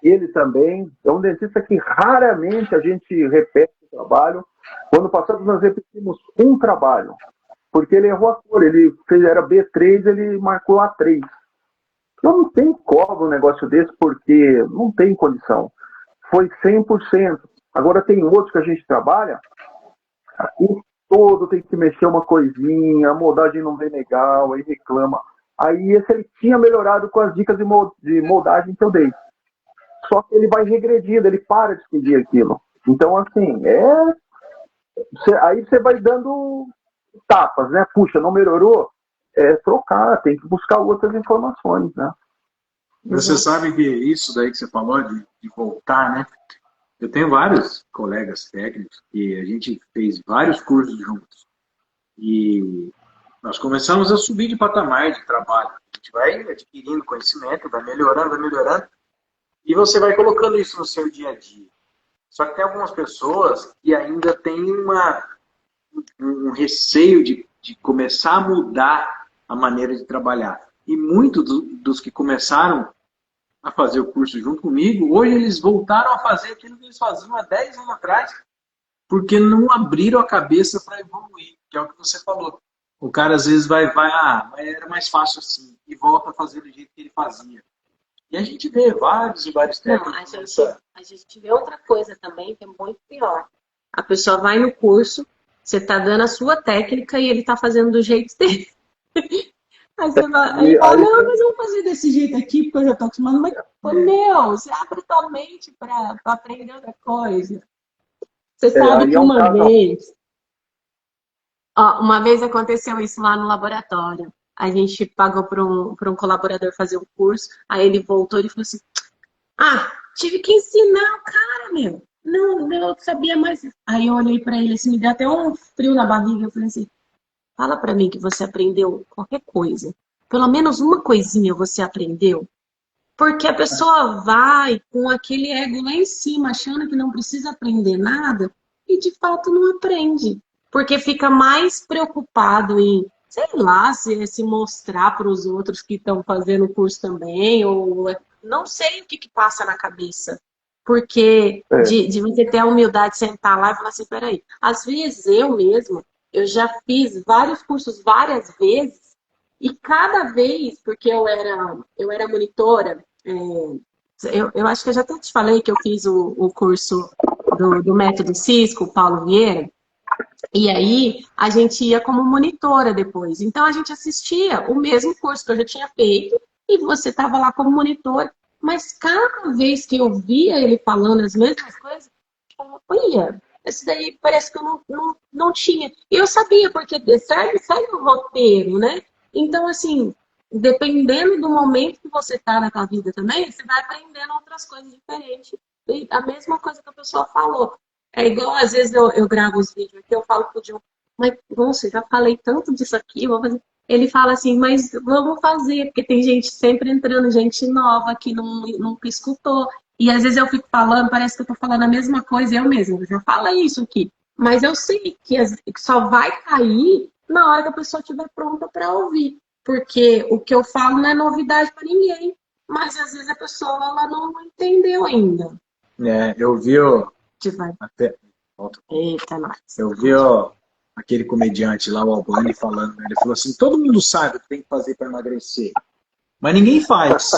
ele também. É um dentista que raramente a gente repete o trabalho. Quando passamos, nós repetimos um trabalho. porque ele errou a cor. Ele fez, era B3, ele marcou A3. Eu não tenho como um negócio desse, porque não tem condição. Foi 100%. Agora tem outros que a gente trabalha, o todo tem que mexer uma coisinha, a moldagem não vem legal, aí reclama. Aí esse ele tinha melhorado com as dicas de moldagem que eu dei. Só que ele vai regredindo, ele para de seguir aquilo. Então, assim, aí você vai dando tapas, né? Puxa, não melhorou? É trocar, tem que buscar outras informações, né? Você sabe que isso daí que você falou de voltar, né? Eu tenho vários colegas técnicos que a gente fez vários cursos juntos. E nós começamos a subir de patamar de trabalho. A gente vai adquirindo conhecimento, vai melhorando. E você vai colocando isso no seu dia a dia. Só que tem algumas pessoas que ainda têm um receio de começar a mudar a maneira de trabalhar. E muitos dos que começaram a fazer o curso junto comigo, hoje eles voltaram a fazer aquilo que eles faziam há 10 anos atrás, porque não abriram a cabeça para evoluir, que é o que você falou. O cara às vezes vai, mas era mais fácil assim, e volta a fazer do jeito que ele fazia. E a gente vê vários e vários técnicos. A gente vê outra coisa também, que é muito pior. A pessoa vai no curso, você está dando a sua técnica e ele está fazendo do jeito dele. Aí você fala, não, mas vamos fazer desse jeito aqui, porque eu já estou acostumado. Mas, meu, você abre tua mente para aprender outra coisa. Você sabe que uma vez aconteceu isso lá no laboratório. A gente pagou para um colaborador fazer um curso, aí ele voltou e falou assim, tive que ensinar o cara, meu. Não, eu sabia mais. Aí eu olhei para ele assim, me deu até um frio na barriga. Eu falei assim, fala para mim que você aprendeu qualquer coisa. Pelo menos uma coisinha você aprendeu. Porque a pessoa vai com aquele ego lá em cima, achando que não precisa aprender nada, e de fato não aprende. Porque fica mais preocupado em, sei lá, se mostrar para os outros que estão fazendo o curso também, ou não sei o que passa na cabeça. Porque de você ter a humildade de sentar lá e falar assim, peraí, às vezes eu já fiz vários cursos várias vezes, e cada vez, porque eu era monitora, eu acho que eu já até te falei que eu fiz o curso do método Cisco, o Paulo Vieira, e aí a gente ia como monitora depois. Então a gente assistia o mesmo curso que eu já tinha feito, e você estava lá como monitora. Mas cada vez que eu via ele falando as mesmas coisas, eu falava, olha, esse daí parece que eu não tinha. E eu sabia, porque sai no roteiro, né? Então, assim, dependendo do momento que você tá na tua vida também, você vai aprendendo outras coisas diferentes. E a mesma coisa que a pessoa falou. É igual, às vezes, eu gravo os vídeos aqui, eu falo pro John, mas, nossa, eu já falei tanto disso aqui, vou fazer. Ele fala assim, mas vamos fazer, porque tem gente sempre entrando, gente nova que nunca escutou. E às vezes eu fico falando, parece que eu tô falando a mesma coisa, eu mesma já falei isso aqui. Mas eu sei que só vai cair na hora que a pessoa estiver pronta para ouvir. Porque o que eu falo não é novidade para ninguém. Mas às vezes a pessoa ela não entendeu ainda. Eu vi Eita, nós. Eu vi aquele comediante lá, o Albani, falando, né? Ele falou assim, todo mundo sabe o que tem que fazer para emagrecer, mas ninguém faz,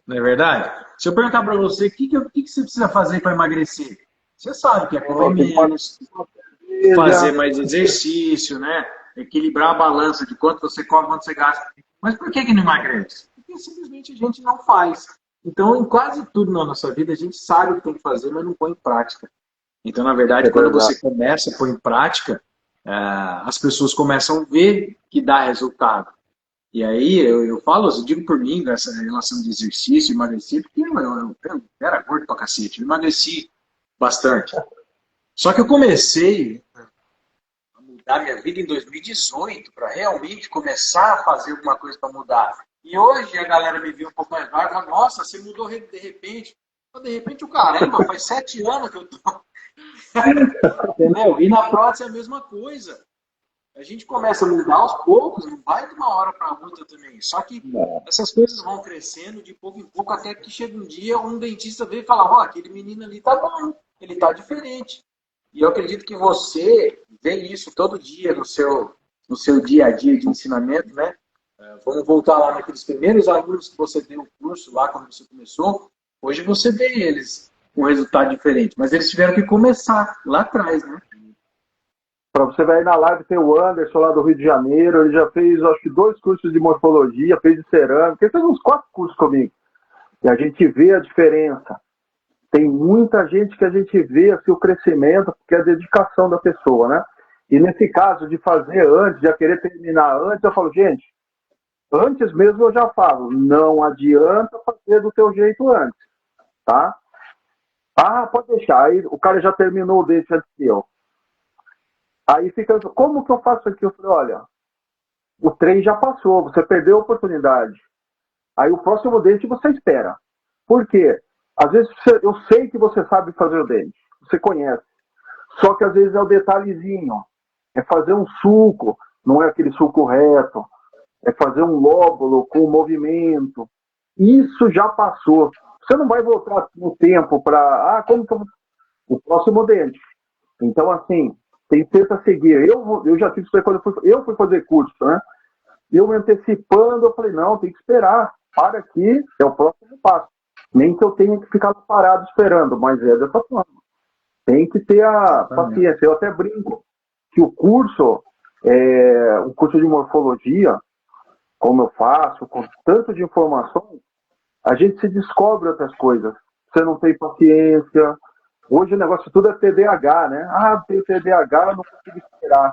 não é verdade? Se eu perguntar para você, o que você precisa fazer para emagrecer? Você sabe que é comer menos, fazer mais exercício, né? Equilibrar a balança de quanto você come, quanto você gasta. Mas por que não emagrece? Porque simplesmente a gente não faz. Então, em quase tudo na nossa vida, a gente sabe o que tem que fazer, mas não põe em prática. Então, na verdade, quando você começa a pôr em prática, as pessoas começam a ver que dá resultado. E aí, eu digo por mim, nessa relação de exercício, emagrecer, porque eu era gordo pra cacete, eu emagreci bastante. Só que eu comecei a mudar minha vida em 2018, para realmente começar a fazer alguma coisa para mudar. E hoje a galera me vê um pouco mais velho e fala, nossa, você mudou de repente. De repente, o caramba, faz 7 anos que eu tô... Entendeu? E na prótese é a mesma coisa. A gente começa a mudar aos poucos, não vai de uma hora para outra também. Só que essas coisas vão crescendo de pouco em pouco, até que chega um dia um dentista vem e fala, aquele menino ali tá bom, ele tá diferente. E eu acredito que você vê isso todo dia no seu no seu dia a dia de ensinamento, né? Vamos voltar lá naqueles primeiros alunos que você deu o curso lá quando você começou. Hoje você vê eles com um resultado diferente, mas eles tiveram que começar lá atrás, né? Para você ver aí na live, tem o Anderson lá do Rio de Janeiro, ele já fez, acho que 2 cursos de morfologia, fez de cerâmica, ele fez uns 4 cursos comigo. E a gente vê a diferença. Tem muita gente que a gente vê assim, o crescimento, porque é a dedicação da pessoa, né? E nesse caso de fazer antes, de querer terminar antes, eu falo, gente, antes mesmo eu já falo, não adianta fazer do teu jeito antes, tá? Ah, pode deixar, aí o cara já terminou o dente antes que eu. Aí fica, como que eu faço aqui? Eu falei, olha, o trem já passou, você perdeu a oportunidade. Aí o próximo dente você espera. Por quê? Às vezes eu sei que você sabe fazer o dente, você conhece. Só que às vezes é o detalhezinho. É fazer um sulco, não é aquele sulco reto. É fazer um lóbulo com movimento. Isso já passou. Você não vai voltar no tempo para, como que eu... o próximo dente. Então, assim, tenta seguir. Eu já fiz isso quando eu fui fazer curso, né? Eu me antecipando, eu falei, não, tem que esperar. Para aqui, é o próximo passo. Nem que eu tenha que ficar parado esperando, mas é dessa forma. Tem que ter a paciência. Eu até brinco que o curso de morfologia, como eu faço, com tanto de informação, a gente se descobre outras coisas. Você não tem paciência. Hoje o negócio tudo é TDAH, né? Ah, tenho TDAH, eu não consigo esperar.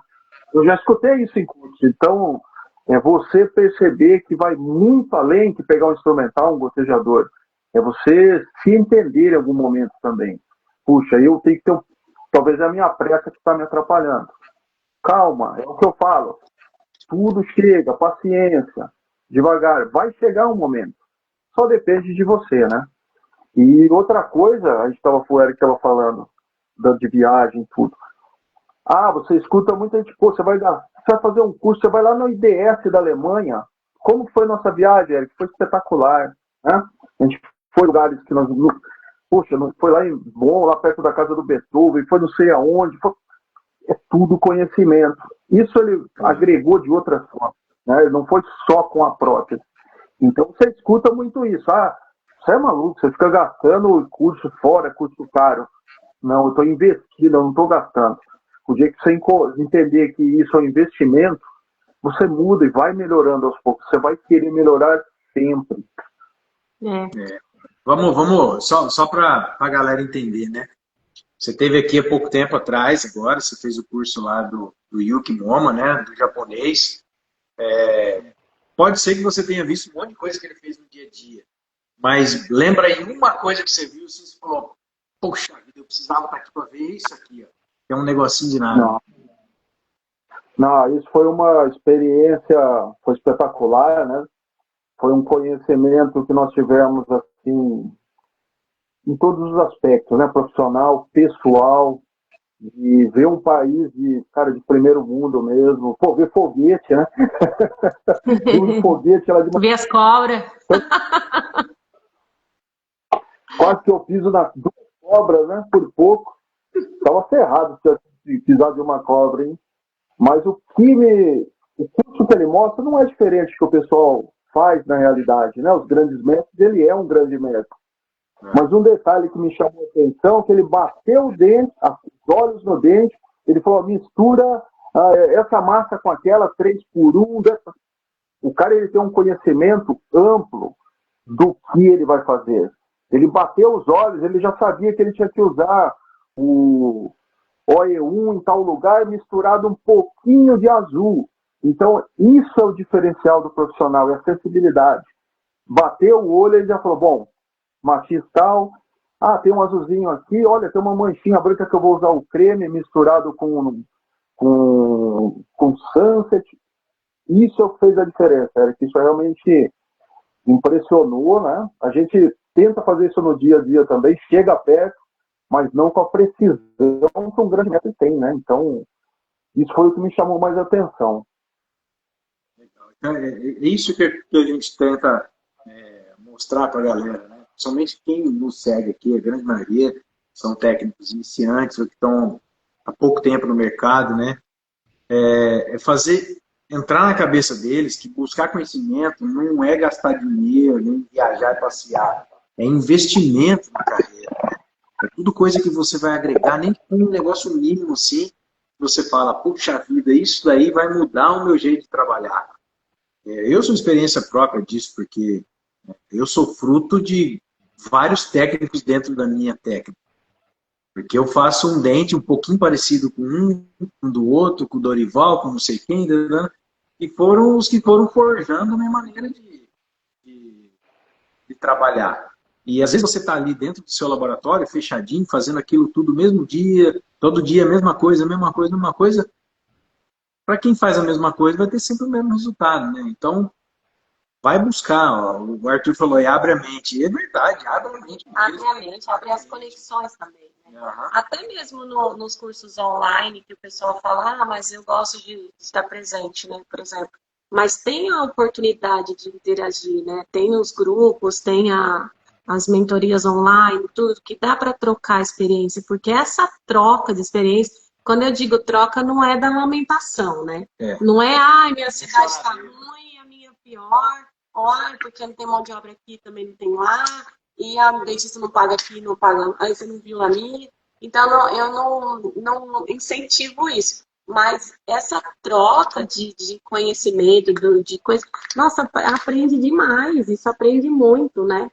Eu já escutei isso em curso. Então, é você perceber que vai muito além que pegar um instrumental, um gotejador. É você se entender em algum momento também. Puxa, eu tenho que ter talvez é a minha pressa que está me atrapalhando. Calma, é o que eu falo. Tudo chega, paciência, devagar. Vai chegar um momento. Só depende de você, né? E outra coisa, a gente estava falando de viagem, tudo. Ah, você escuta muita gente, pô, você vai fazer um curso, você vai lá no IDS da Alemanha. Como que foi nossa viagem, Eric? Foi espetacular, né? A gente foi em lugares que nós... Poxa, foi lá em Bonn, lá perto da casa do Beethoven, foi não sei aonde. É tudo conhecimento. Isso ele agregou de outras formas, né? Não foi só com a prótese. Então você escuta muito isso. Ah, você é maluco, você fica gastando curso fora, curso caro. Não, eu estou investindo, eu não estou gastando. O dia que você entender que isso é um investimento, você muda e vai melhorando aos poucos. Você vai querer melhorar sempre. Vamos só para a galera entender, né? Você teve aqui há pouco tempo atrás, agora, você fez o curso lá do Yuki Momo, né? Do japonês. Pode ser que você tenha visto um monte de coisa que ele fez no dia a dia. Mas lembra aí uma coisa que você viu e você falou, poxa vida, eu precisava estar aqui para ver isso aqui, ó. É um negocinho de nada. Não, isso foi uma experiência, foi espetacular, né? Foi um conhecimento que nós tivemos, assim, em todos os aspectos, né? Profissional, pessoal, e ver um país de primeiro mundo mesmo. Pô, ver foguete, né? Um foguete lá de... Ver as cobras. Quase que eu piso nas 2 cobras, né? Por pouco. Estava ferrado se pisar de uma cobra, hein? Mas o curso que ele mostra não é diferente do que o pessoal faz na realidade, né? Os grandes mestres, ele é um grande mestre. Mas um detalhe que me chamou a atenção é que ele bateu o dente, os olhos no dente, ele falou, mistura essa massa com aquela, 3 por 1. O cara ele tem um conhecimento amplo do que ele vai fazer. Ele bateu os olhos, ele já sabia que ele tinha que usar o OE1 em tal lugar misturado um pouquinho de azul. Então, isso é o diferencial do profissional, é a sensibilidade. Bateu o olho, ele já falou, bom, matiz tal, tem um azulzinho aqui, olha, tem uma manchinha branca que eu vou usar o creme misturado com sunset. Isso é o que fez a diferença, Eric. Isso realmente impressionou, né? A gente tenta fazer isso no dia a dia também, chega perto, mas não com a precisão que um grande mestre tem, né? Então, isso foi o que me chamou mais a atenção. É isso que a gente tenta mostrar para a galera, né? Somente quem nos segue aqui, a grande maioria, são técnicos iniciantes ou que estão há pouco tempo no mercado, né? É fazer entrar na cabeça deles que buscar conhecimento não é gastar dinheiro, nem viajar e passear. É investimento na carreira. É tudo coisa que você vai agregar, nem com um negócio mínimo assim, você fala, puxa vida, isso daí vai mudar o meu jeito de trabalhar. Eu sou experiência própria disso, porque eu sou fruto de vários técnicos dentro da minha técnica. Porque eu faço um dente um pouquinho parecido com um do outro, com o Dorival, com não sei quem, né? E foram os que foram forjando a minha maneira de trabalhar. E às vezes você está ali dentro do seu laboratório, fechadinho, fazendo aquilo tudo mesmo dia, todo dia, mesma coisa, mesma coisa, mesma coisa. Para quem faz a mesma coisa, vai ter sempre o mesmo resultado, né? Então, vai buscar. Ó, o Arthur falou, e abre a mente. É verdade, abre a mente. Abre a mente, abre as conexões também. Né? Uhum. Até mesmo nos cursos online, que o pessoal fala, mas eu gosto de estar presente, né? Por exemplo. Mas tem a oportunidade de interagir, né? Tem os grupos, tem as mentorias online, tudo, que dá para trocar experiência, porque essa troca de experiência, quando eu digo troca, não é da lamentação, né? Não é, ai, minha cidade está ruim, a minha pior, olha, porque não tem mão de obra aqui, também não tem lá, e a dentista não paga aqui, não paga, aí você não viu a minha. Então, eu não incentivo isso. Mas essa troca de conhecimento, de coisa, nossa, aprende demais, isso aprende muito, né?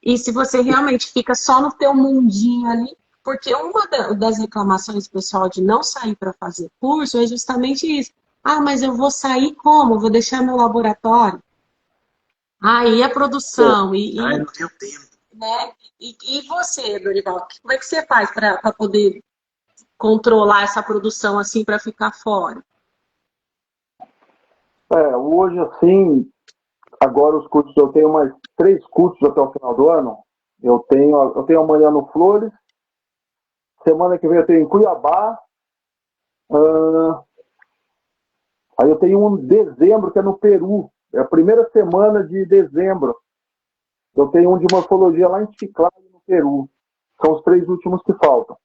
E se você realmente fica só no teu mundinho ali, porque uma das reclamações do pessoal de não sair para fazer curso é justamente isso. Ah, mas eu vou sair como? Vou deixar meu laboratório? Aí a produção eu não tenho tempo. Né? E você, Dorival, como é que você faz para poder controlar essa produção assim para ficar fora? Hoje assim, agora os cursos, eu tenho mais 3 cursos até o final do ano. Eu tenho amanhã no Flores, semana que vem eu tenho em Cuiabá, aí eu tenho um em dezembro que é no Peru, é a primeira semana de dezembro. Eu tenho um de morfologia lá em Chiclayo, no Peru. São os 3 últimos que faltam.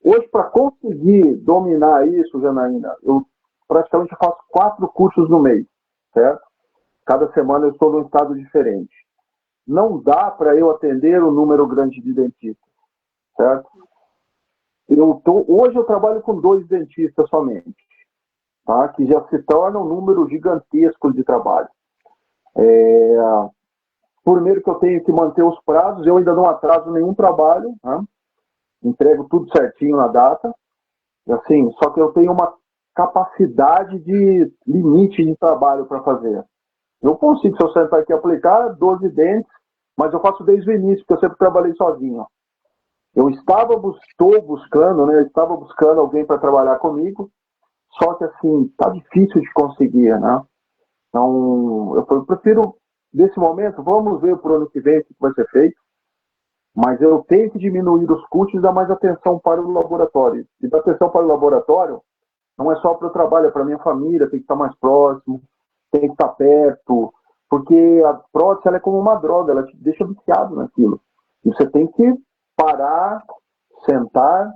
Hoje, para conseguir dominar isso, Janaína, eu praticamente faço 4 cursos no mês, certo? Cada semana eu estou num estado diferente. Não dá para eu atender um número grande de dentistas, certo? Hoje eu trabalho com 2 dentistas somente, tá? Que já se torna um número gigantesco de trabalho. Primeiro que eu tenho que manter os prazos, eu ainda não atraso nenhum trabalho, né? Entrego tudo certinho na data, assim, só que eu tenho uma capacidade de limite de trabalho para fazer. Eu consigo, se eu sentar aqui, aplicar 12 dentes, mas eu faço desde o início, porque eu sempre trabalhei sozinho. Eu estou buscando, né? Eu estava buscando alguém para trabalhar comigo, só que assim, tá difícil de conseguir, né? Então, eu prefiro, nesse momento, vamos ver para o ano que vem o que vai ser feito, mas eu tenho que diminuir os custos e dar mais atenção para o laboratório. E dar atenção para o laboratório não é só para o trabalho, é para a minha família, tem que estar mais próximo, tem que estar perto, porque a prótese ela é como uma droga, ela te deixa viciado naquilo. E você tem que parar, sentar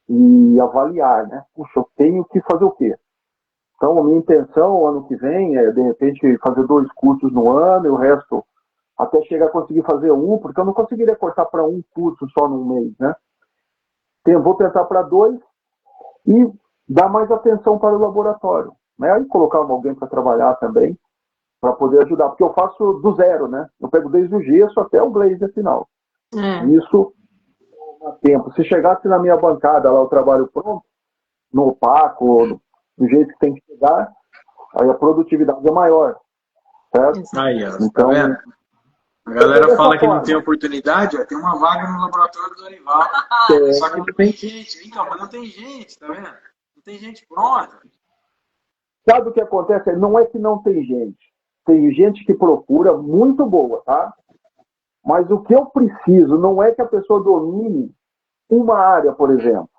e avaliar, né? Puxa, eu tenho que fazer o quê? Então, a minha intenção, ano que vem, é, de repente, fazer 2 cursos no ano e o resto até chegar a conseguir fazer um, porque eu não conseguiria cortar para um curso só num mês, né? Vou tentar para 2 e dar mais atenção para o laboratório, né? Aí colocar alguém para trabalhar também, para poder ajudar, porque eu faço do zero, né? Eu pego desde o gesso até o glaze final. Isso dá tempo. Se chegasse na minha bancada lá o trabalho pronto, no opaco, do jeito que tem que chegar, aí a produtividade é maior, certo? Aí, ó, então, tá vendo? A galera fala que não tem oportunidade, ó, tem uma vaga no laboratório do Dorival. Só que não tem gente. Então, mas não tem gente, tá vendo? Não tem gente pronta. Sabe o que acontece? Não é que não tem gente. Tem gente que procura muito boa, tá? Mas o que eu preciso não é que a pessoa domine uma área, por exemplo.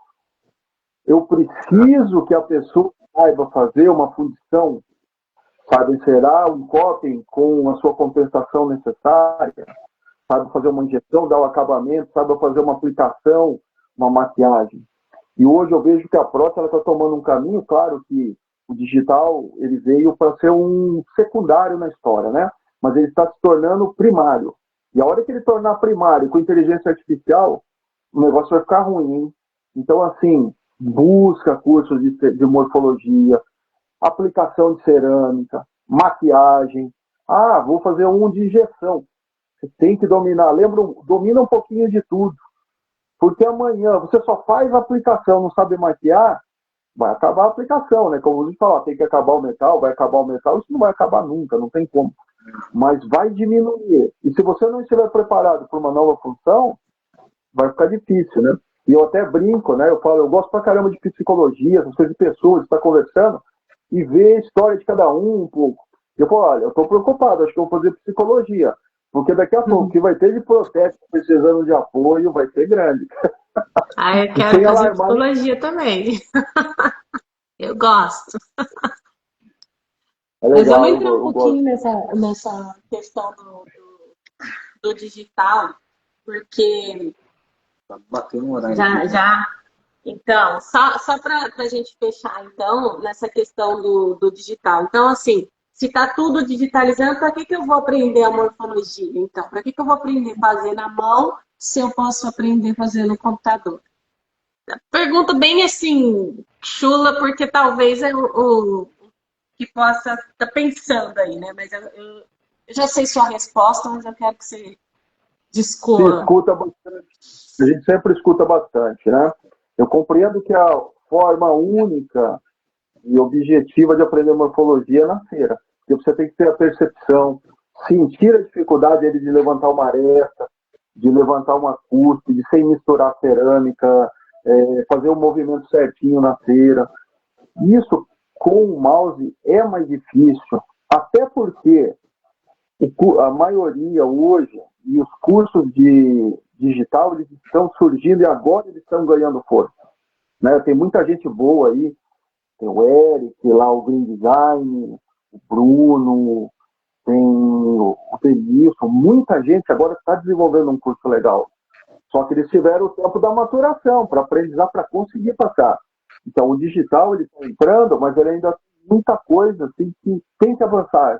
Eu preciso que a pessoa saiba fazer uma fundição, sabe, encerar um coping com a sua compensação necessária, sabe fazer uma injeção, dar o acabamento, sabe fazer uma aplicação, uma maquiagem. E hoje eu vejo que a prótese está tomando um caminho, claro que O digital, ele veio para ser um secundário na história, né? Mas ele está se tornando primário. E a hora que ele tornar primário com inteligência artificial, o negócio vai ficar ruim, hein? Então, assim, busca cursos de morfologia, aplicação de cerâmica, maquiagem. Ah, vou fazer um de injeção. Você tem que dominar. Domina um pouquinho de tudo. Porque amanhã você só faz a aplicação, não sabe maquiar, vai acabar a aplicação, né? Como a gente fala, tem que acabar o metal, vai acabar o metal, isso não vai acabar nunca, não tem como. Mas vai diminuir. E se você não estiver preparado para uma nova função, vai ficar difícil, né? E eu até brinco, né? Eu falo, eu gosto pra caramba de psicologia, essas coisas de pessoas, de estar conversando e ver a história de cada um pouco. Eu falo, olha, eu estou preocupado, acho que eu vou fazer psicologia. Porque daqui a pouco, o que vai ter de protesto precisando de apoio vai ser grande. Ah, eu quero fazer psicologia também. Eu gosto. É Mas legal, vamos entrar um pouquinho gosto. nessa questão do digital, porque Tá batendo um horário. já. Então, só para a gente fechar, então, nessa questão do digital. Então, assim, se está tudo digitalizando, para que eu vou aprender a morfologia? Então, para que eu vou aprender a fazer na mão se eu posso aprender a fazer no computador? Pergunta bem assim, chula, porque talvez é o que possa estar pensando aí, né? Mas eu já sei sua resposta, mas eu quero que você discorra. Escuta bastante. A gente sempre escuta bastante, né? Eu compreendo que a forma única e objetiva de aprender morfologia é na feira. Porque você tem que ter a percepção, sentir a dificuldade de levantar uma aresta, de levantar uma custa, de sem misturar cerâmica, fazer o movimento certinho na feira. Isso, com o mouse, é mais difícil. Até porque a maioria hoje, e os cursos de digital, eles estão surgindo e agora eles estão ganhando força. Né? Tem muita gente boa aí, tem o Eric, lá o Green Design, o Bruno, tem o Denilson, muita gente agora está desenvolvendo um curso legal. Só que eles tiveram o tempo da maturação para aprendizar, para conseguir passar. Então o digital ele está entrando, mas ele ainda tem muita coisa assim, que tem que avançar.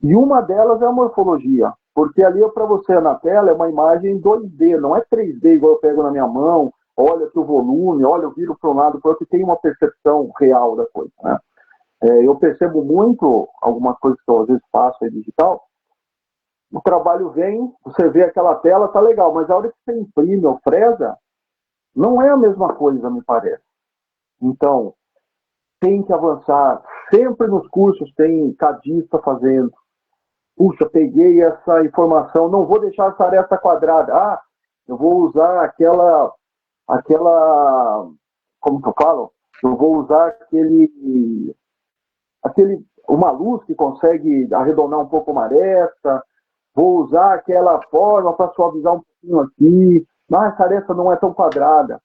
E uma delas é a morfologia, porque ali para você na tela é uma imagem 2D, não é 3D igual eu pego na minha mão, olha aqui o volume, olha, eu viro para um lado, para o outro, tem uma percepção real da coisa. Né? Eu percebo muito algumas coisas que eu às vezes faço aí digital, o trabalho vem, você vê aquela tela, tá legal, mas a hora que você imprime ou fresa, não é a mesma coisa, me parece. Então, tem que avançar. Sempre nos cursos tem cadista fazendo. Puxa, peguei essa informação, não vou deixar essa aresta quadrada. Ah, eu vou usar aquela, como que eu falo? Eu vou usar uma luz que consegue arredondar um pouco uma aresta, vou usar aquela forma para suavizar um pouquinho aqui, mas essa aresta não é tão quadrada.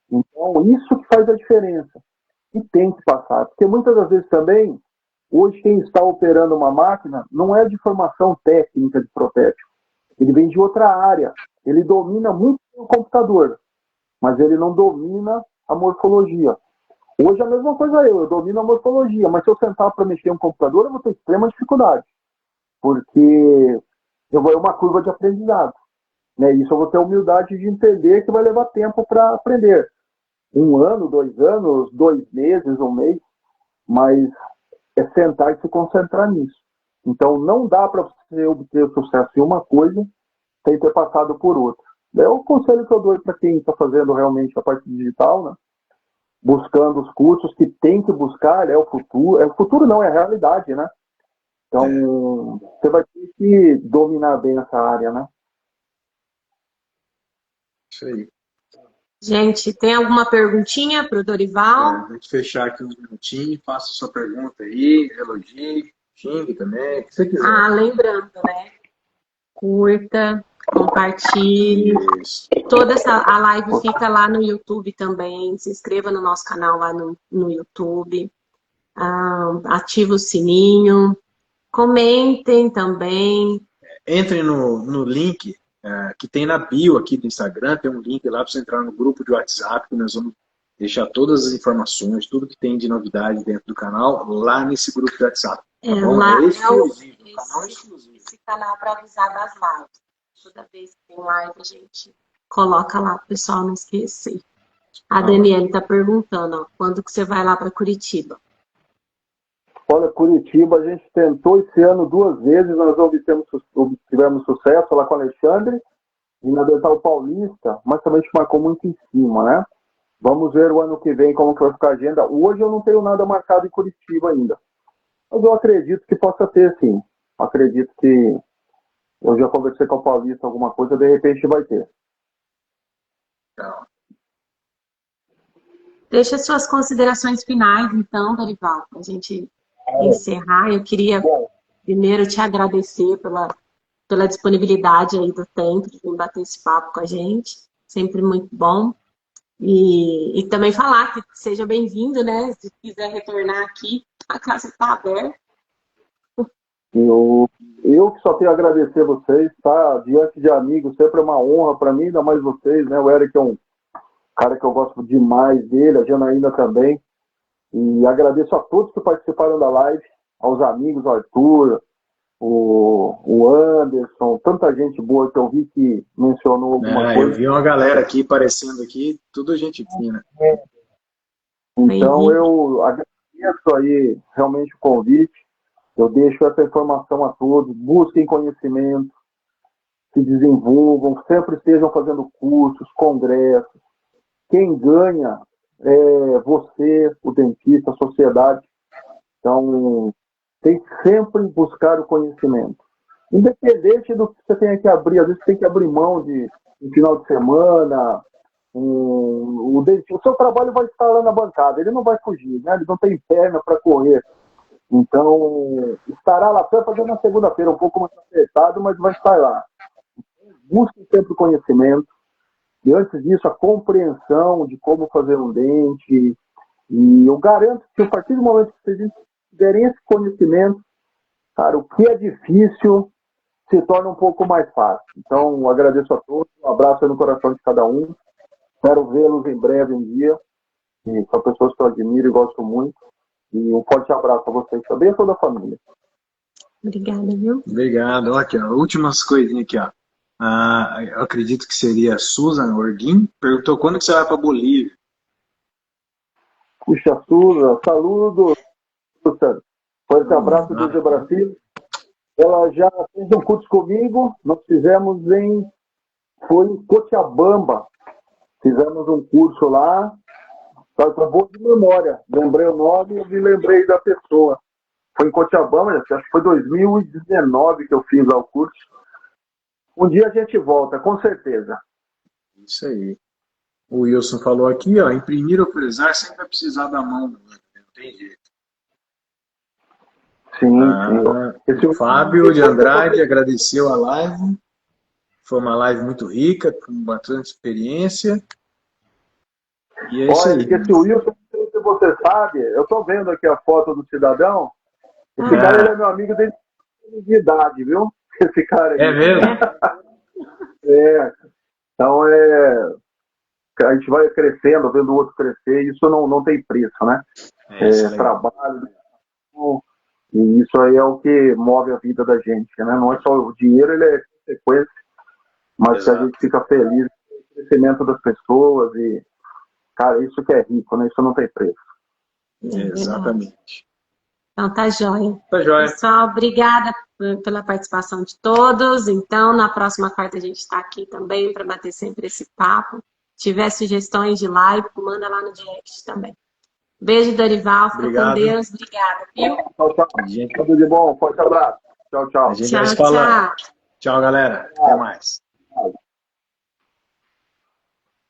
Então, isso que faz a diferença. E tem que passar, porque muitas das vezes também, hoje quem está operando uma máquina não é de formação técnica de protético. Ele vem de outra área. Ele domina muito o computador, mas ele não domina a morfologia. Hoje a mesma coisa eu domino a morfologia, mas se eu sentar para mexer um computador, eu vou ter extrema dificuldade, porque eu vou ter uma curva de aprendizado. Né? Isso eu vou ter humildade de entender que vai levar tempo para aprender. 1 ano, 2 anos, 2 meses, 1 mês, mas é sentar e se concentrar nisso. Então, não dá para você obter sucesso em uma coisa sem ter passado por outra. É o conselho que eu dou para quem está fazendo realmente a parte digital, né? Buscando os cursos que tem que buscar, é o futuro. É o futuro não, é a realidade, né? Então, você vai ter que dominar bem essa área, né? Isso aí. Gente, tem alguma perguntinha para o Dorival? Vamos fechar aqui uns minutinhos, faça sua pergunta aí, elogie, xingue também, o que você quiser. Ah, lembrando, né? Curta, compartilhe. Isso. Toda a live fica lá no YouTube também. Se inscreva no nosso canal lá no YouTube. Ativa o sininho. Comentem também. Entrem no link que tem na bio aqui do Instagram, tem um link lá para você entrar no grupo de WhatsApp, que nós vamos deixar todas as informações, tudo que tem de novidade dentro do canal, lá nesse grupo do WhatsApp. Tá bom? Lá É exclusivo, o canal é exclusivo. esse canal para avisar das lives. Toda vez que tem live, a gente coloca lá para o pessoal não esquecer. A Daniela está perguntando, ó, quando que você vai lá para Curitiba? Olha, Curitiba, a gente tentou esse ano 2 vezes, nós tivemos sucesso lá com o Alexandre e na Dental Paulista, mas também a gente marcou muito em cima, né? Vamos ver o ano que vem como que vai ficar a agenda. Hoje eu não tenho nada marcado em Curitiba ainda, mas eu acredito que possa ter, sim. Acredito que eu já conversei com o Paulista alguma coisa, de repente vai ter. Deixa suas considerações finais, então, Dorival, para a gente encerrar. Eu queria primeiro te agradecer pela disponibilidade aí do tempo de vir bater esse papo com a gente. Sempre muito bom. E também falar que seja bem-vindo, né? Se quiser retornar aqui, a casa está aberta. Eu que só tenho a agradecer a vocês, tá? Diante de amigos, sempre é uma honra para mim, ainda mais vocês, né? O Eric é um cara que eu gosto demais dele, a Janaína também. E agradeço a todos que participaram da live, aos amigos, o Arthur, o Anderson, tanta gente boa que eu vi que mencionou alguma coisa. Eu vi uma galera aqui aparecendo aqui, tudo gente fina. Então eu agradeço aí realmente o convite. Eu deixo essa informação a todos, busquem conhecimento, se desenvolvam, sempre estejam fazendo cursos, congressos. Quem ganha é você, o dentista, a sociedade. Então, tem que sempre buscar o conhecimento. Independente do que você tenha que abrir, às vezes você tem que abrir mão de um final de semana. O seu trabalho vai estar lá na bancada, ele não vai fugir, né? Ele não tem perna para correr. Então, estará lá, vai fazer na segunda-feira, um pouco mais apertado, mas vai estar lá. Busque sempre o conhecimento. E antes disso, a compreensão de como fazer um dente. E eu garanto que a partir do momento que vocês tiverem esse conhecimento, cara, o que é difícil se torna um pouco mais fácil. Então, eu agradeço a todos, um abraço aí no coração de cada um. Espero vê-los em breve um dia. E são pessoas que eu admiro e gosto muito. E um forte abraço a vocês também e a toda a família. Obrigada, viu? Obrigado. Ó, aqui, ó, últimas coisinhas aqui, ó. Eu acredito que seria a Susan Orguin. Perguntou quando que você vai para Bolívia. Puxa, Susan, saludo. Forte abraço do Brasil. Ela já fez um curso comigo. Nós fizemos foi em Cochabamba. Fizemos um curso lá. Estou bom de memória. Lembrei o nome e me lembrei da pessoa. Foi em Cochabamba, acho que foi 2019 que eu fiz lá o curso. Um dia a gente volta, com certeza. Isso aí. O Wilson falou aqui, ó, imprimir ou frisar sempre vai precisar da mão, não tem jeito. Sim, sim. O Fábio de Andrade agradeceu a live. Foi uma live muito rica, com bastante experiência. E é isso aí. Esse Wilson, não sei se você sabe, eu estou vendo aqui a foto do cidadão. Esse cara ele é meu amigo desde de idade, viu? Esse cara aí. É mesmo? Então, a gente vai crescendo, vendo o outro crescer, e isso não tem preço, né? Trabalho, e isso aí é o que move a vida da gente, né? Não é só o dinheiro, ele é consequência, mas que a gente fica feliz com o crescimento das pessoas e, cara, isso que é rico, né? Isso não tem preço. Exatamente. Então tá jóia. Tá jóia. Pessoal, obrigada pela participação de todos. Então, na próxima quarta a gente está aqui também para bater sempre esse papo. Se tiver sugestões de live, manda lá no direct também. Beijo, Dorival. Fica com Deus. Obrigada, viu? Tchau, tchau. Tudo de bom. Forte abraço. Tchau, tchau. A gente vai se falando. Tchau, galera. Até mais.